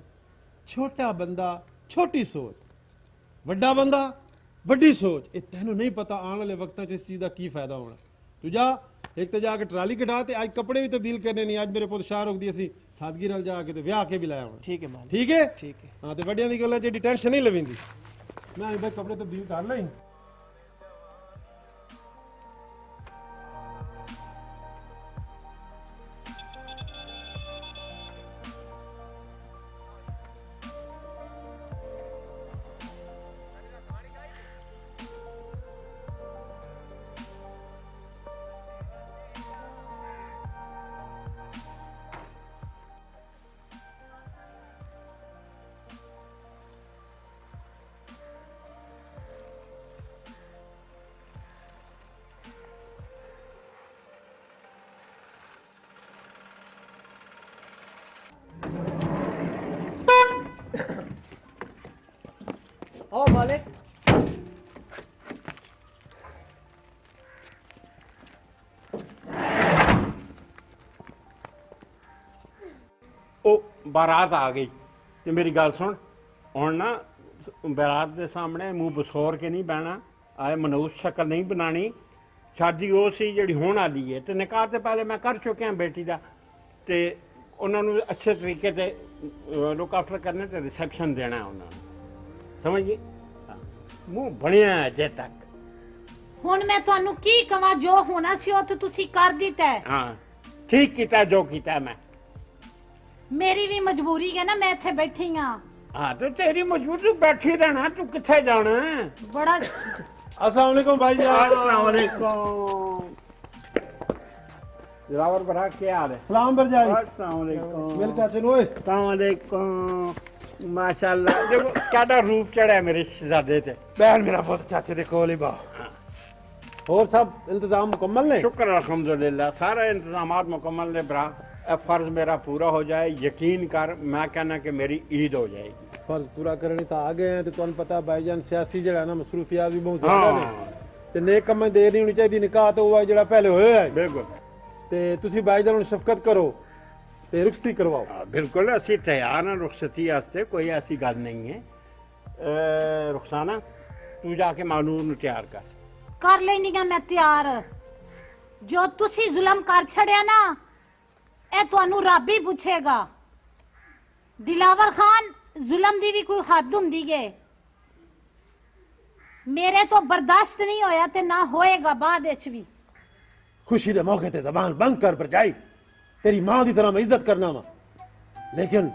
ਛੋਟਾ ਬੰਦਾ ਛੋਟੀ ਸੋਚ, ਵੱਡਾ ਬੰਦਾ ਵੱਡੀ ਸੋਚ। ਇਹ ਤੈਨੂੰ ਨਹੀਂ ਪਤਾ ਆਉਣ ਵਾਲੇ ਵਕਤਾਂ 'ਚ ਇਸ ਚੀਜ਼ ਦਾ ਕੀ ਫਾਇਦਾ ਹੋਣਾ। ਤੂੰ ਜਾ ਇੱਕ ਤੇ ਜਾ ਕੇ ਟਰਾਲੀ ਕਢਾ ਤੇ ਅੱਜ ਕੱਪੜੇ ਵੀ ਤਬਦੀਲ ਕਰਨੇ ਨਹੀਂ। ਅੱਜ ਮੇਰੇ ਪੁੱਤ ਸ਼ਾਹਰੁਖ ਦੀ ਅਸੀਂ ਸਾਦਗੀ ਨਾਲ ਜਾ ਕੇ ਤੇ ਵਿਆਹ ਕੇ ਵੀ ਲਾਇਆ ਹੋਣਾ। ਠੀਕ ਹੈ ਮਾਲਿਕ। ਠੀਕ ਹੈ ਠੀਕ ਹੈ। ਹਾਂ ਤੇ ਵੱਡਿਆਂ ਦੀ ਗੱਲਾਂ 'ਚ ਏਡੀ ਟੈਨਸ਼ਨ ਨਹੀਂ ਲਵੀਂਦੀ। ਮੈਂ ਅੱਜ ਕੱਪੜੇ ਤਬਦੀਲ ਕਰ ਲਈ। आओ मालिक। ਉਹ ਬਾਰਾਤ ਆ ਗਈ ਤੇ ਮੇਰੀ ਗੱਲ ਸੁਣ, ਹੁਣ ਨਾ ਬਾਰਾਤ ਦੇ ਸਾਹਮਣੇ ਮੂੰਹ ਬਸੋਰ ਕੇ ਨਹੀਂ ਬਹਿਣਾ, ਆਏ ਮਨੂਸ ਸ਼ਕਲ ਨਹੀਂ ਬਣਾਣੀ। ਸ਼ਾਦੀ ਉਹ ਸੀ ਜਿਹੜੀ ਹੋਣ ਵਾਲੀ ਹੈ ਤੇ ਨਿਕਾਹ ਤੇ ਪਹਿਲੇ ਮੈਂ ਕਰ ਚੁੱਕਿਆ ਬੇਟੀ ਦਾ ਤੇ ਉਹਨਾਂ ਨੂੰ ਅੱਛੇ ਤਰੀਕੇ ਤੇ ਲੁੱਕ ਆਫਟਰ ਕਰਨੇ ਤੇ ਰਿਸੈਪਸ਼ਨ ਦੇਣਾ ਉਹਨਾਂ ਨੂੰ, ਸਮਝ ਗਈ? ਹਾਂ। ਮੂੰਹ ਬਣਿਆ ਅਜੇ ਤੱਕ। ਹੁਣ ਮੈਂ ਤੁਹਾਨੂੰ ਕੀ ਕਵਾਂ, ਜੋ ਹੋਣਾ ਸੀ ਉਹ ਤਾਂ ਤੁਸੀਂ ਕਰ ਦਿੱਤਾ ਹੈ। ਹਾਂ ਠੀਕ ਕੀਤਾ ਜੋ ਕੀਤਾ ਮੈਂ। ਮੇਰੀ ਵੀ ਮਜਬੂਰੀ ਹੈ ਨਾ, ਮੈਂ ਇੱਥੇ ਬੈਠੀ ਹਾਂ। ਹਾਂ ਤੇ ਤੇਰੀ ਮਜਬੂਰੀ ਤੂੰ ਬੈਠੀ ਰਹਿਣਾ, ਤੂੰ ਕਿੱਥੇ ਜਾਣਾ? ਬੜਾ अस्सलाम वालेकुम भाईजान। अस्सलाम वालेकुम। जलावर बड़ा क्या हाल है? सलाम भरजाई। अस्सलाम वालेकुम। मेरे चाचे नु ओए। अस्सलाम वालेकुम। माशाल्लाह देखो क्या रूप चढ़ा है मेरे शहजादे ते। बहन मेरा पुत चाचे दे कोल ही बा। और सब इंतजाम मुकम्मल ने? शुक्र अल्हम्दुलिल्लाह, सारे इंतजामात मुकम्मल ने भरा। अब फर्ज मेरा पूरा हो जाए, यकीन कर मैं कहना कि मेरी ईद हो जाएगी। फर्ज पूरा करने तो आ गए हैं तो तुहानू पता भाईजान सियासी जड़ा ना मसरूफियात भी बहुत ज्यादा ने ते नेक कम्मां देर नहीं होनी चाहिए। निकाह तो हुआ जड़ा पहले होया है बिल्कुल ते तुसी भाईजान नू शफकत करो ते रुखसती करवाओ। बिल्कुल असी तैयार हैं रुखसती वास्ते, कोई ऐसी गल नहीं है। रुखसाना तू जाके मानूर नू तैयार ਕਰ ਲੈਣੀ ਆ ਮੈਂ ਤਿਆਰ। ਜੋ ਤੁਸੀਂ ਜ਼ੁਲਮ ਕਰ ਛੜਿਆ ਨਾ ਇਹ ਤੁਹਾਨੂੰ ਰੱਬ ਹੀ ਪੁੱਛੇਗਾ। ਦਿਲਾਵਰ ਖਾਨ ਜ਼ੁਲਮ ਦੀ ਵੀ ਕੋਈ ਹੱਦ ਹੁੰਦੀ ਏ, ਮੇਰੇ ਤੋਂ ਬਰਦਾਸ਼ਤ ਨਹੀਂ ਹੋਇਆ ਤੇ ਨਾ ਹੋਏਗਾ ਬਾਅਦ ਵਿੱਚ ਵੀ। खुशी दे मौके ते जबान बंद कर भरजाई, तेरी मां दी तरह मैं इज्जत करना वा, लेकिन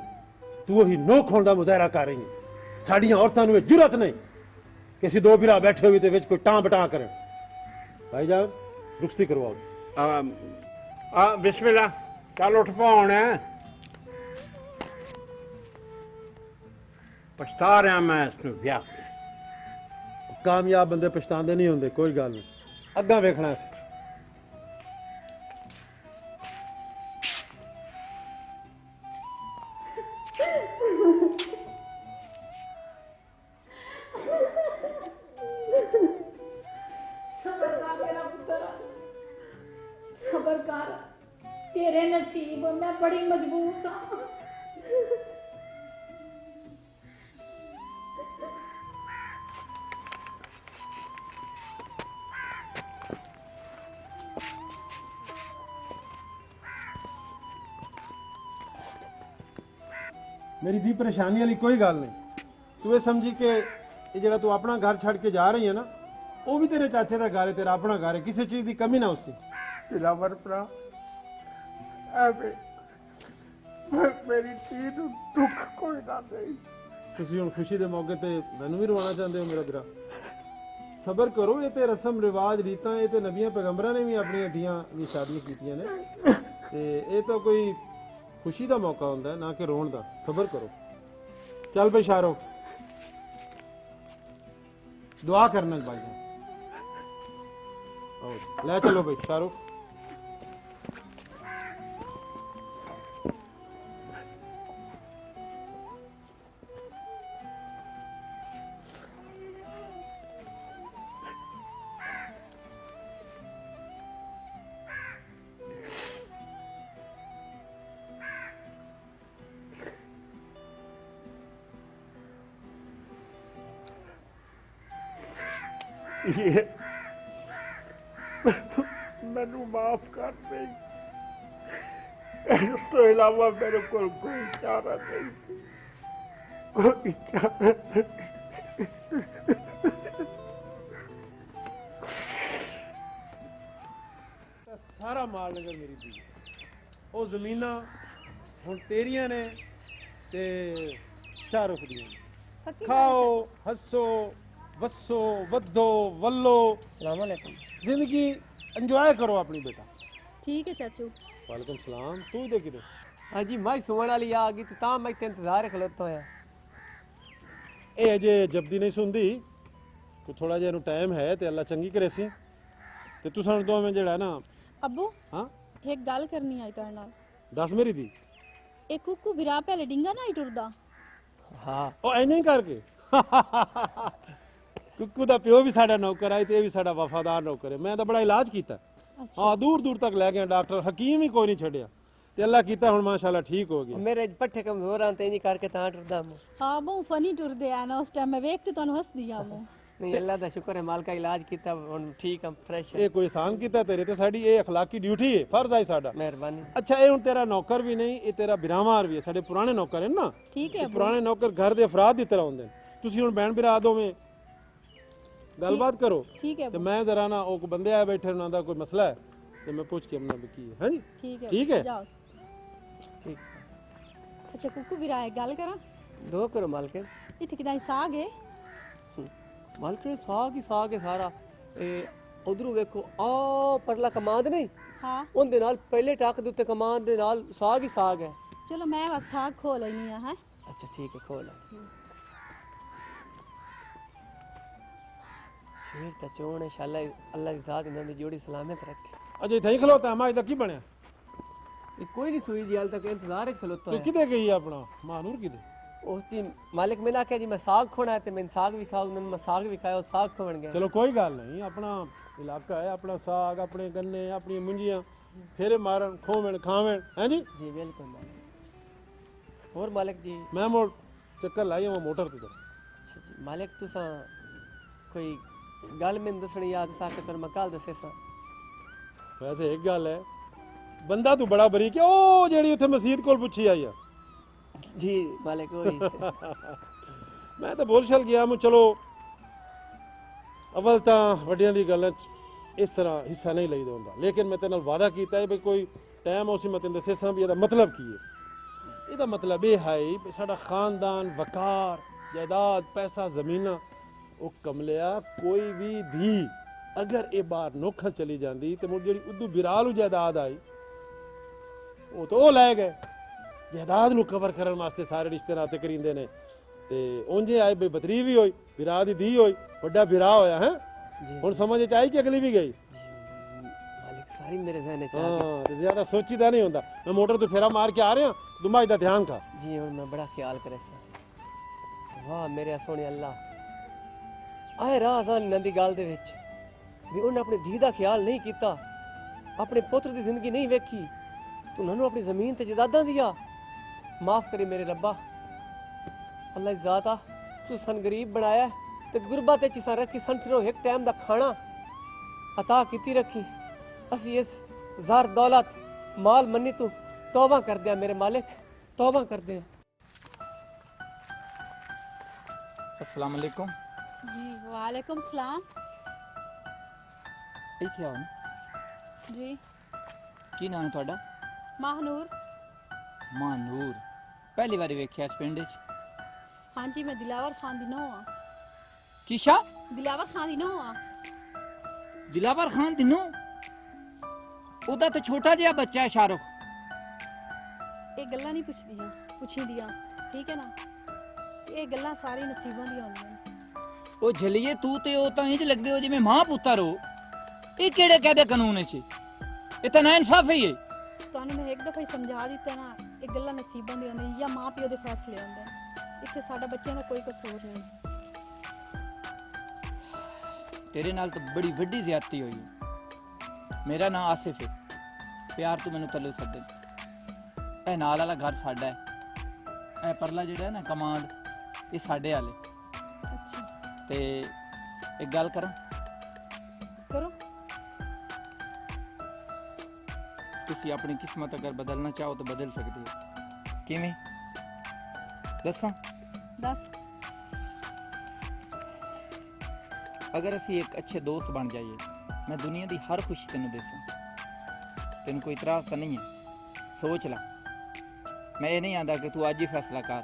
तू वही नोक होने दा मुजाहरा कर रही है। साड़ियां औरतां नू जुरत नहीं कि असीं दो बिरा बैठे हुए ते विच कोई टां बटां करें। भाईजान रुखसती करवाओ। ਬਿਸਮਿਲ੍ਲਾ ਚੱਲ ਉੱਠ ਪਾ ਹੁਣ ਪਛਤਾ ਰਿਹਾ ਮੈਂ ਇਸ ਨੂੰ ਵਿਆਹ ਕੇ। ਕਾਮਯਾਬ ਬੰਦੇ ਪਛਤਾਉਂਦੇ ਨਹੀਂ ਹੁੰਦੇ, ਕੋਈ ਗੱਲ ਨਹੀਂ, ਅੱਗਾ ਵੇਖਣਾ ਸੀ। ਸਬਰ ਕਰ ਮੇਰਾ ਪੁੱਤਰ, ਸਬਰ ਕਰ, ਤੇਰੇ ਨਸੀਬ, ਮੈਂ ਬੜੀ ਮਜਬੂਰ ਸਾਂ। ਮੇਰੀ ਦੀ ਪਰੇਸ਼ਾਨੀ ਵਾਲੀ ਕੋਈ ਗੱਲ ਨਹੀਂ। ਤੂੰ ਇਹ ਸਮਝੀ ਕਿ ਇਹ ਜਿਹੜਾ ਤੂੰ ਆਪਣਾ ਘਰ ਛੱਡ ਕੇ ਜਾ ਰਹੀ ਹੈ ਨਾ, ਉਹ ਵੀ ਤੇਰੇ ਚਾਚੇ ਦਾ ਘਰ ਹੈ, ਤੇਰਾ ਆਪਣਾ ਘਰ ਹੈ, ਕਿਸੇ ਚੀਜ਼ ਦੀ ਕਮੀ ਨਾ ਉਸੇ। ਦਿਲਾਵਰ ਭਰਾ ਐਵੇਂ ਮੇਰੀ ਧੀ ਨੂੰ ਦੁੱਖ ਕੋਈ ਨਾ ਦੇ। ਤੁਸੀਂ ਹੁਣ ਖੁਸ਼ੀ ਦੇ ਮੌਕੇ ਤੇ ਮੈਨੂੰ ਵੀ ਰਵਾਉਣਾ ਚਾਹੁੰਦੇ ਹੋ ਮੇਰਾ ਵੀਰਾ? ਸਬਰ ਕਰੋ, ਇਹ ਤੇ ਰਸਮ ਰਿਵਾਜ ਰੀਤਾਂ, ਇਹ ਤੇ ਨਬੀਆਂ ਪੈਗੰਬਰਾਂ ਨੇ ਵੀ ਆਪਣੀਆਂ ਧੀਆਂ ਦੀ ਸ਼ਾਦੀਆਂ ਕੀਤੀਆਂ ਨੇ, ਤੇ ਇਹ ਤਾਂ ਕੋਈ ਖੁਸ਼ੀ ਦਾ ਮੌਕਾ ਹੁੰਦਾ ਹੈ, ਨਾ ਕਿ ਰੋਣ ਦਾ। ਸਬਰ ਕਰੋ। ਚੱਲ ਬਈ ਸ਼ਾਹਰੁਖ, ਦੁਆ ਕਰਨਾ ਭਾਈ ਸਾਹਿਬ। ਆਓ ਲੈ ਚਲੋ ਬਈ ਸ਼ਾਹਰੁਖ। ये मैनू माफ कर दे, इस तो इलावा मेरे को कोई चारा नहीं सी, कोई चारा नहीं। ਸਾਰਾ ਮਾਲ ਨਗਰ ਮੇਰੀ ਧੀ, ਉਹ ਜ਼ਮੀਨਾਂ ਹੁਣ ਤੇਰੀਆਂ ਨੇ ਤੇ ਸ਼ਾਹਰੁਖ ਦੀਆਂ ਨੇ। ਪੱਕੀ ਖਾਓ, ਹੱਸੋ, ਵਸੋ, ਵੱਧੋ, ਵੱਲੋ, ਸਲਾਮੁਅਲੈਕੁਮ। ਜ਼ਿੰਦਗੀ ਇੰਜੋਏ ਕਰੋ ਆਪਣੀ ਬੇਟਾ। ਠੀਕ ਹੈ ਚਾਚੂ। ਵਾਲੇਕੁਮ ਸਲਾਮ। ਤੂੰ ਦੇ ਕਿਤੇ ਹਾਂਜੀ ਮੈਂ ਸੁਣ ਵਾਲੀ ਆ ਗਈ ਤੇ ਤਾਂ ਮੈਂ ਤੇ ਇੰਤਜ਼ਾਰ ਖਲੋਤਾ ਹੋਇਆ। ਇਹ ਅਜੇ ਜਬਦੀ ਨਹੀਂ ਸੁਣਦੀ, ਕੋ ਥੋੜਾ ਜਿਹਾ ਇਹਨੂੰ ਟਾਈਮ ਹੈ ਤੇ ਅੱਲਾ ਚੰਗੀ ਕਰੇ ਸੀ। ਤੇ ਤੂੰ ਸਾਨੂੰ ਦੋਵੇਂ ਜਿਹੜਾ ਨਾ, ਅੱਬੂ ਹਾਂ ਇੱਕ ਗੱਲ ਕਰਨੀ ਆਈ ਤੁਹਾਡੇ ਨਾਲ। ਦੱਸ ਮੇਰੀ ਦੀ। ਇਹ ਕੁੱਕੂ ਵਿਰਾ ਪਹਿਲੇ ਡਿੰਗਾ ਨਾ ਹੀ ਟੁਰਦਾ। ਹਾਂ ਉਹ ਐਂ ਹੀ ਕਰਕੇ ਕੁੱਕੂ ਦਾ ਪਿਓ ਵੀ ਸਾਡਾ ਨੌਕਰ ਹੈ ਤੇ ਇਹ ਵੀ ਸਾਡਾ ਵਫਾਦਾਰ ਨੌਕਰ ਹੈ। ਮੈਂ ਤਾਂ ਬੜਾ ਇਲਾਜ ਕੀਤਾ, ਹਾਂ ਦੂਰ ਦੂਰ ਤੱਕ ਲੈ ਗਿਆ ਡਾਕਟਰ, ਹਕੀਮ ਹੀ ਕੋਈ ਨਹੀਂ ਛੱਡਿਆ, ਤੇ ਅੱਲਾ ਕੀਤਾ ਹੁਣ ਮਾਸ਼ਾਅੱਲਾ ਠੀਕ ਹੋ ਗਿਆ। ਮੇਰੇ ਪੱਠੇ ਕਮਜ਼ੋਰ ਆਂ ਤੇ ਇੰਜ ਕਰਕੇ ਤਾਂ ਟੁਰਦਾ ਮੈਂ। ਹਾਂ ਬਹੁਤ ਫਨੀ ਟੁਰਦੇ ਆ ਨਾ, ਉਸ ਟਾਈਮ ਮੈਂ ਵੇਖ ਤੇ ਤੁਹਾਨੂੰ ਹੱਸਦੀ ਆ ਮੈਂ। ਨਹੀਂ ਅੱਲਾ ਦਾ ਸ਼ੁਕਰ ਹੈ, ਮਾਲਕਾ ਇਲਾਜ ਕੀਤਾ ਹੁਣ ਠੀਕ ਆ, ਫਰੈਸ਼ ਹੈ। ਇਹ ਕੋਈ ਆਸਾਨ ਕੀਤਾ ਤੇਰੇ ਤੇ, ਸਾਡੀ ਇਹ اخلاقی ਡਿਊਟੀ ਹੈ, ਫਰਜ਼ ਹੈ ਸਾਡਾ। ਮਿਹਰਬਾਨੀ। ਅੱਛਾ ਇਹ ਹੁਣ ਤੇਰਾ ਨੌਕਰ ਵੀ ਨਹੀਂ, ਇਹ ਤੇਰਾ ਬਿਰਾਮਾਰ ਵੀ ਹੈ, ਸਾਡੇ ਪੁਰਾਣੇ ਨੌਕਰ ਹਨ ਨਾ। ਠੀਕ ਹੈ ਇਹ ਪੁਰਾਣੇ ਨੌਕਰ ਘਰ ਦੇ ਅਫਰਾਦ ਦੀ ਤਰ੍ਹਾਂ ਹੁੰਦੇ ਨੇ। ਤੁਸੀਂ ਹੁਣ ਭੈਣ ਭਰਾ ਦੋਵੇਂ ਗੱਲਬਾਤ ਕਰੋ, ਠੀਕ ਹੈ ਤੇ ਮੈਂ ਜ਼ਰਾ ਨਾ ਉਹ ਬੰਦੇ ਆਏ ਬੈਠੇ ਉਹਨਾਂ ਦਾ ਕੋਈ ਮਸਲਾ ਹੈ ਤੇ ਮੈਂ ਪੁੱਛ ਕੇ ਉਹਨਾਂ ਵੀ ਕੀ ਹੈ। ਹਾਂਜੀ ਠੀਕ ਹੈ ਠੀਕ ਹੈ। ਜਾਓ। ਠੀਕ ਅੱਛਾ ਕੁੱਕੂ ਵਿਰਾ ਇੱਕ ਗੱਲ ਕਰਾਂ, ਦੋ ਕਰੋ ਮਾਲਕੇ। ਇੱਥੇ ਕਿਦਾਂ ਸਾਗ ਹੈ? ਮਾਲਕੇ ਸਾਗ ਹੀ ਸਾਗ ਹੈ ਸਾਰਾ। ਇਹ ਉਧਰੋਂ ਵੇਖੋ ਆ ਪਰਲਾ ਕਮਾਦ ਨਹੀਂ, ਹਾਂ ਉਹਦੇ ਨਾਲ ਪਹਿਲੇ ਟੱਕ ਦੇ ਉੱਤੇ ਕਮਾਦ ਦੇ ਨਾਲ ਸਾਗ ਹੀ ਸਾਗ ਹੈ। ਚਲੋ ਮੈਂ ਵਕ ਸਾਗ ਖੋ ਲੈਣੀ ਆ ਹੈ। ਅੱਛਾ ਠੀਕ ਹੈ ਖੋਲ। ਸ਼ੇਰ ਤਾਂ ਚੋਣ ਇੰਸ਼ਾਅੱਲਾ ਅੱਲਾ ਦੀ ਜ਼ਾਤ ਇਹਨਾਂ ਦੀ ਜੋੜੀ ਸਲਾਮਤ ਰੱਖੇ। ਅਜੇ ਇੱਥੇ ਹੀ ਖਲੋਤਾ ਮੈਂ, ਅਜੇ ਕੀ ਬਣਿਆ? ਇਹ ਕੋਈ ਨਹੀਂ ਸੂਈ ਜੀ ਹਾਲ ਤੱਕ ਇੰਤਜ਼ਾਰ ਹੀ ਖਲੋਤਾ ਤੂੰ ਹੈ। ਕਿਤੇ ਗਈ ਆਪਣਾ ਮਾਨੂਰ ਕਿਤੇ? ਉਸ ਦੀ ਮਾਲਿਕ ਮੈਨੇ ਆਖਿਆ ਜੀ ਮੈਂ ਸਾਗ ਖੋਣਾ ਹੈ ਤੇ ਮੈਂ ਸਾਗ ਵੀ ਖਾਉ, ਮੈਂ ਸਾਗ ਵੀ ਖਾਇਆ, ਉਹ ਸਾਗ ਖਵਣ ਗਿਆ। ਚਲੋ ਕੋਈ ਗੱਲ ਨਹੀਂ, ਆਪਣਾ ਇਲਾਕਾ ਹੈ, ਆਪਣਾ ਸਾਗ, ਆਪਣੇ ਗੰਨੇ, ਆਪਣੀਆਂ ਮੁੰਜੀਆਂ ਫੇਰੇ ਮਾਰਨ, ਖੋਵਣ ਖਾਵਣ। ਹੈ ਜੀ ਜੀ ਬਿਲਕੁਲ ਮਾਲਿਕ। ਹੋਰ ਮਾਲਿਕ ਜੀ? ਮੈਂ ਮੋੜ ਚੱਕਰ ਲਾਈ ਆਵਾਂ ਮੋਟਰ ਤੇ। ਅੱਛਾ ਜੀ ਮਾਲਿਕ ਤੁਸਾਂ ਕੋਈ ਗੱਲ ਮੈਨੂੰ ਦੱਸਣੀ ਆ, ਤੁਸਾਂ ਕਿ ਮੈਂ ਕੱਲ ਦੱਸੇ ਸਾਂ। ਵੈਸੇ ਇੱਕ ਗੱਲ ਹੈ, ਬੰਦਾ ਤੂੰ ਬੜਾ ਬਰੀਕ ਹੈ, ਉਹ ਜਿਹੜੀ ਉੱਥੇ ਮਸਜਿਦ ਕੋਲ ਪੁੱਛੀ ਆਈ ਆ। ਜੀ ਮਾਲਿਕ ਹੋਈ। ਮੈਂ ਤਾਂ ਬੋਲ ਛਲ ਗਿਆ ਮੈਂ, ਚਲੋ ਅਵਲ ਤਾਂ ਵੱਡਿਆਂ ਦੀ ਗੱਲਾਂ 'ਚ ਇਸ ਤਰ੍ਹਾਂ ਹਿੱਸਾ ਨਹੀਂ ਲਈਦਾ ਹੁੰਦਾ, ਲੇਕਿਨ ਮੈਂ ਤੇਰੇ ਨਾਲ ਵਾਅਦਾ ਕੀਤਾ ਹੈ ਵੀ ਕੋਈ ਟਾਈਮ ਉਸੇ ਮੈਂ ਤੈਨੂੰ ਦੱਸੇ ਸਾਂ ਵੀ ਇਹਦਾ ਮਤਲਬ ਕੀ ਹੈ। ਇਹਦਾ ਮਤਲਬ ਇਹ ਹੈ ਵੀ ਸਾਡਾ ਖਾਨਦਾਨ, ਵਕਾਰ, ਜਾਇਦਾਦ, ਪੈਸਾ, ਜ਼ਮੀਨਾਂ, ਉਹ ਕਮਲਿਆ ਕੋਈ ਵੀ ਧੀ ਅਗਰ ਇਹ ਬਾਹਰ ਨੋਖਾ ਚਲੀ ਜਾਂਦੀ ਤੇ ਮੁੜ ਜਿਹੜੀ ਉਦੋਂ ਬਿਰਾਲ ਨੂੰ ਜਾਇਦਾਦ ਆਈ ਉਹ ਤਾਂ ਉਹ ਲੈ ਗਏ। ਜਾਇਦਾਦ ਨੂੰ ਕਵਰ ਕਰਨ ਵਾਸਤੇ ਸਾਰੇ ਰਿਸ਼ਤੇ ਨਾਤੇ ਕਰਿੰਦੇ ਨੇ ਤੇ ਉਂਝੇ ਆਏ ਬਈ ਬਤਰੀ ਵੀ ਹੋਈ, ਬਿਰਾ ਦੀ ਧੀ ਹੋਈ, ਵੱਡਾ ਬਿਰਾ ਹੋਇਆ ਹੈ। ਹੁਣ ਸਮਝ ਚ ਆਈ ਕਿ ਅਗਲੀ ਵੀ ਗਈ? मालिक सारी मेरे जहन च आ गई। ਹਾਂ ਤੇ ਜ਼ਿਆਦਾ ਸੋਚੀਦਾ ਨਹੀਂ ਹੁੰਦਾ। ਮੈਂ ਮੋਟਰ ਤੋਂ ਫੇਰਾ ਮਾਰ ਕੇ ਆ ਰਿਹਾ, ਦਿਮਾਗ ਦਾ ਧਿਆਨ ਕਰ। जी हुण मैं बड़ा ख्याल करे सा। वाह मेरे सोने अल्लाह आए राज आन दी गल दे विच भी उन्हें अपनी धी दा ख्याल नहीं कीता, अपने पुत्र दी जिंदगी नहीं वेखी, तू उन्होंने अपनी जमीन ते जायदादां दिया। माफ करी मेरे रब्बा, अल्लाह दी ज़ात आ तू सन गरीब बनाया ते गुरबत च सन रखी, सन सिर्फ एक टाइम दा खाना अता कीती रखी। असी इस ज़र दौलत माल मन्नी तू तौबा कर दिया मेरे मालिक, तौबा कर दिया। अस्सलाम वालेकुम। जी वालेकुम सलाम। ਇੱਥੇ ਆਓ ਨਾ। जी ਕੀ ਨਾਮ ਹੈ ਤੁਹਾਡਾ? माहनूर। ਮਾਨੂਰ। ਪਹਿਲੀ ਵਾਰੀ ਵੇਖਿਆ ਇਸ ਪਿੰਡ 'ਚ। हाँ जी मैं दिलावर खान दी नूंह हाँ। ਕੀਸ਼ਾ? दिलावर खान दी नूंह हाँ। ਦਿਲਾਵਰ ਖਾਨ ਦੀ ਨੂੰਹ? ਉਹਦਾ ਤਾਂ ਛੋਟਾ ਜਿਹਾ ਬੱਚਾ ਹੈ ਸ਼ਾਹਰੁਖ। ਇਹ ਗੱਲਾਂ ਨਹੀਂ ਪੁੱਛੀਦੀਆਂ, ਠੀਕ ਹੈ ਨਾ? ਇਹ ਗੱਲਾਂ ਸਾਰੀ ਨਸੀਬਾਂ ਦੀਆਂ ਹੁੰਦੀਆਂ ਨੇ। ਉਹ ਜਲੀਏ ਤੂੰ ਤੇ ਉਹ ਤਾਂ ਇੰਜ ਲੱਗਦੇ ਹੋ ਜਿਵੇਂ ਮਾਂ ਪੁੱਤਰ ਹੋ। ਇਹ ਕਿਹੜੇ ਕਾਇਦੇ ਕਾਨੂੰਨ 'ਚ? ਇਹ ਤਾਂ ਨਾ ਇਨਸਾਫੀ ਹੈ। ਤੁਹਾਨੂੰ ਮੈਂ ਇੱਕ ਦਫਾ ਹੀ ਸਮਝਾ ਦਿੱਤਾ ਨਾ, ਇਹ ਗੱਲਾਂ ਨਸੀਬਾਂ ਦੀਆਂ ਹੁੰਦੀਆਂ ਜਾਂ ਮਾਂ ਪਿਓ ਦੇ ਫੈਸਲੇ ਹੁੰਦੇ ਨੇ। ਇੱਥੇ ਸਾਡਾ ਬੱਚਿਆਂ ਦਾ ਕੋਈ ਕਸੂਰ ਨਹੀਂ। ਤੇਰੇ ਨਾਲ ਤਾਂ ਬੜੀ ਵੱਡੀ ਜ਼ਿਆਦਤੀ ਹੋਈ ਹੈ। ਮੇਰਾ ਨਾਮ ਆਸਿਫ ਹੈ, ਪਿਆਰ ਤੂੰ ਮੈਨੂੰ ਤੱਲੂ ਸੱਦੇ। ਇਹ ਨਾਲ ਵਾਲਾ ਘਰ ਸਾਡਾ ਹੈ, ਇਹ ਪਰਲਾ ਜਿਹੜਾ ਹੈ ਨਾ ਕਮਾਂਡ, ਇਹ ਸਾਡੇ ਵਾਲੇ। ਅੱਛਾ ਤੇ ਇੱਕ ਗੱਲ ਕਰਾਂ, ਕਰੋ। ਤੁਸੀਂ ਆਪਣੀ ਕਿਸਮਤ ਅਗਰ ਬਦਲਣਾ ਚਾਹੋ ਤਾਂ ਬਦਲ ਸਕਦੇ ਹੋ। ਕਿਵੇਂ ਦੱਸਾਂ? ਦੱਸ। ਅਗਰ ਅਸੀਂ ਇੱਕ ਅੱਛੇ ਦੋਸਤ ਬਣ ਜਾਈਏ, ਮੈਂ ਦੁਨੀਆ ਦੀ ਹਰ ਖੁਸ਼ੀ ਤੈਨੂੰ ਦੇਸਾਂ। ਤੈਨੂੰ ਕੋਈ ਇਤਰਾਜ਼ ਤਾਂ ਨਹੀਂ ਹੈ? ਸੋਚ ਲੈ। ਮੈਂ ਇਹ ਨਹੀਂ ਆਂਦਾ ਕਿ ਤੂੰ ਅੱਜ ਹੀ ਫੈਸਲਾ ਕਰ,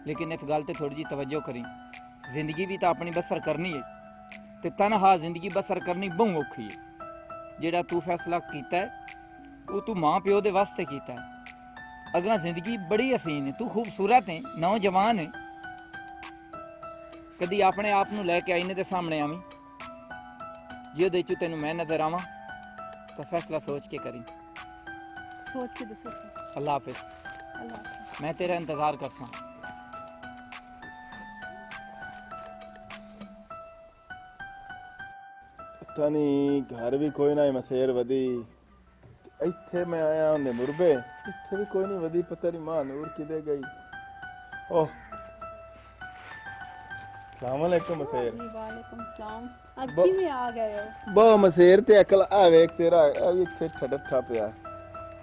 ਲੇਕਿਨ ਇਸ ਗੱਲ ਤੇ ਥੋੜੀ ਜਿਹੀ ਤਵੱਜੋ ਕਰੀ। ਜ਼ਿੰਦਗੀ ਵੀ ਤਾਂ ਆਪਣੀ ਬਸਰ ਕਰਨੀ ਹੈ ਤੇ ਤਨਹਾ ਜ਼ਿੰਦਗੀ ਬਸਰ ਕਰਨੀ ਬਹੁਤ ਔਖੀ ਹੈ। ਜਿਹੜਾ ਤੂੰ ਫੈਸਲਾ ਕੀਤਾ ਹੈ ਉਹ ਤੂੰ ਮਾਂ ਪਿਓ ਦੇ ਵਾਸਤੇ ਕੀਤਾ ਹੈ। ਅਗਲਾ ਜ਼ਿੰਦਗੀ ਬੜੀ ਹਸੀਨ ਹੈ, ਤੂੰ ਖੂਬਸੂਰਤ ਹੈ, ਨੌਜਵਾਨ ਹੈ। ਕਦੀ ਆਪਣੇ ਆਪ ਨੂੰ ਲੈ ਕੇ ਆਈਨੇ ਦੇ ਸਾਹਮਣੇ ਆਵੀਂ, ਜੇ ਉਹਦੇ 'ਚ ਤੈਨੂੰ ਮੈਂ ਨਜ਼ਰ ਆਵਾਂ ਤਾਂ ਫੈਸਲਾ ਸੋਚ ਕੇ ਕਰੀ। ਸੋਚ ਕੇ ਦੱਸੋ ਸਰ। ਅੱਲਾ ਹਾਫਿਜ਼। ਅੱਲਾਹ ਹਾਫਿਜ਼। ਮੈਂ ਤੇਰਾ ਇੰਤਜ਼ਾਰ ਕਰਸਾਂ। ਪਤਾ ਨਹੀਂ ਘਰ ਵੀ ਕੋਈ ਨਾ ਮਸੇਰ ਵਧੀ। ਇੱਥੇ ਮੈਂ ਆਇਆ ਉਹਨੇ ਮੁਰਬੇ, ਇੱਥੇ ਵੀ ਕੋਈ ਨਹੀਂ ਵਧੀ। ਪਤਾ ਨਹੀਂ ਮਾਨੂਰ ਕਿਦੇ ਗਈ। ਓਹ ਸਲਾਮ ਅਲੈਕੁਮ ਮਸੇਰ। ਜੀ ਵਾਲੇकुम ਸਲਾਮ। ਅੱਜ ਕਿਵੇਂ ਆ ਗਏ ਹੋ? ਬਾ ਮਸੇਰ ਤੇ ਅਕਲ ਆ ਵੇਖ ਤੇਰਾ ਆ ਵੀ ਇੱਥੇ ਠੱਠਾ ਪਿਆ।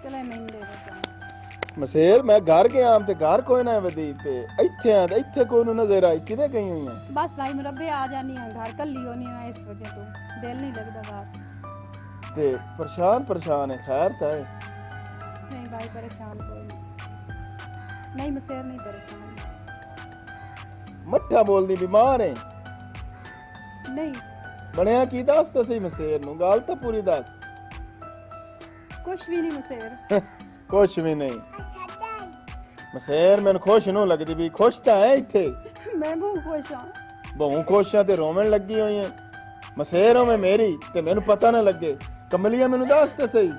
ਚਲੇ ਮੈਂ ਦੇ ਦੋ। ਮਸੇਰ ਮੈਂ ਘਰ ਗਿਆ ਤੇ ਘਰ ਕੋਈ ਨਾ ਵਧੀ ਤੇ ਇੱਥੇ ਆ ਤੇ ਇੱਥੇ ਕੋਈ ਨੂੰ ਨਜ਼ਰ ਆਈ। ਕਿਦੇ ਗਈ ਹੋਈਆਂ? बस भाई मुरब्बे आ जानी है घर, कल्ली होनी है, इस वजह तो दिल नहीं लगता बाहर। ਤੇ ਪਰੇਸ਼ਾਨ ਹੈ। ਖੈਰ ਤਾਂ ਹੈ? नहीं भाई परेशान कोई नहीं। नहीं मसेर नहीं परेशान। ਮੱਠਾ ਬੋਲਦੀ ਬਿਮਾਰ ਹੈ? नहीं ਬਣਿਆ ਕੀ ਦੱਸ ਤਾਂ ਸਹੀ ਮਸੇਰ ਨੂੰ, ਗੱਲ ਤਾਂ ਪੂਰੀ ਦੱਸ। कुछ भी नहीं मसेर। ਕੁਛ ਵੀ ਨਹੀਂ ਮਸੇਰ, ਮੈਨੂੰ ਖੁਸ਼ ਨੂੰ ਲੱਗਦੀ ਵੀ। ਖੁਸ਼ ਤਾਂ ਹੈ ਇੱਥੇ? मैं बहुत खुश हाँ। ਬਹੁ ਖੁਸ਼ ਆ ਤੇ ਰੋਵਣ ਲੱਗੀ ਹੋਈ ਹੈ। ਮਸੇਰ ਹੋਵੇਂ ਮੇਰੀ ਤੇ ਮੈਨੂੰ ਪਤਾ ਨਾ ਲੱਗੇ। ਕਮਲੀਆ ਮੈਨੂੰ ਦੱਸ ਤਾਂ ਸਹੀ।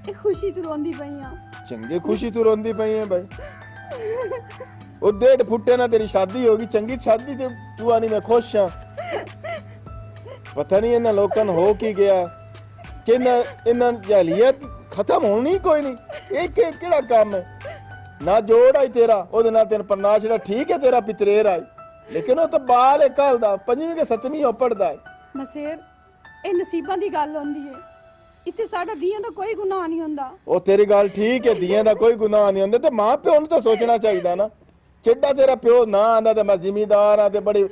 ये खुशी तो रोंदी पई हाँ। ਚੰਗੀ ਖੁਸ਼ੀ ਤੂੰ ਰੋਂਦੀ ਪਈ ਹੈ ਬਾਈ। ਉਹ 1.5 ਫੁੱਟੇ ਨਾਲ ਤੇਰੀ ਸ਼ਾਦੀ ਹੋ ਗਈ, ਚੰਗੀ ਸ਼ਾਦੀ ਤੇ ਤੂੰ ਆਨੀ ਮੈਂ ਖੁਸ਼ ਹਾਂ। ਪਤਾ ਨਹੀਂ ਇਹਨਾਂ ਲੋਕਾਂ ਨੂੰ ਹੋ ਕੀ ਗਿਆ ਕਿ ਇਹਨਾਂ ਜਾਲੀਅਤ ਖਤਮ ਹੋਣੀ ਕੋਈ ਨਹੀਂ। ਇਹ ਕਿਹੜਾ ਕੰਮ ਹੈ? ਨਾ ਜੋੜ ਆਈ ਤੇਰਾ ਉਹਦੇ ਨਾਲ, ਤੈਨੂੰ ਪਰਨਾ ਜਿਹੜਾ ਠੀਕ ਹੈ ਤੇਰਾ ਪਿਤਰੇਰ ਆਈ, ਲੇਕਿਨ ਉਹ ਤਾਂ ਬਾਲ ਹੈ ਕੱਲ ਦਾ, 5ਵੀਂ ਕਿ 7ਵੀਂ ਉਹ ਪੜਦਾ ਹੈ। ਮਸੇਰ ਇਹ ਨਸੀਬਾਂ ਦੀ ਗੱਲ ਹੁੰਦੀ ਹੈ। ਇੱਥੇ ਸਾਡਾ ਧੀਆਂ ਦਾ ਕੋਈ ਗੁਨਾਹ ਨਹੀਂ ਹੁੰਦਾ। ਉਹ ਤੇਰੀ ਗੱਲ ਠੀਕ ਹੈ, ਧੀਆਂ ਦਾ ਕੋਈ ਗੁਨਾਹ ਨਹੀਂ ਹੁੰਦਾ ਤੇ ਮਾਂ ਪਿਓ ਨੂੰ ਤਾਂ ਸੋਚਣਾ ਚਾਹੀਦਾ ਨਾ। ਚਿੱਡਾ ਤੇਰਾ ਪਿਓ ਨਾ ਆਂਦਾ ਤੇ ਮੈਂ ਜ਼ਿਮੀਦਾਰ ਆ ਤੇ ਬੜੀ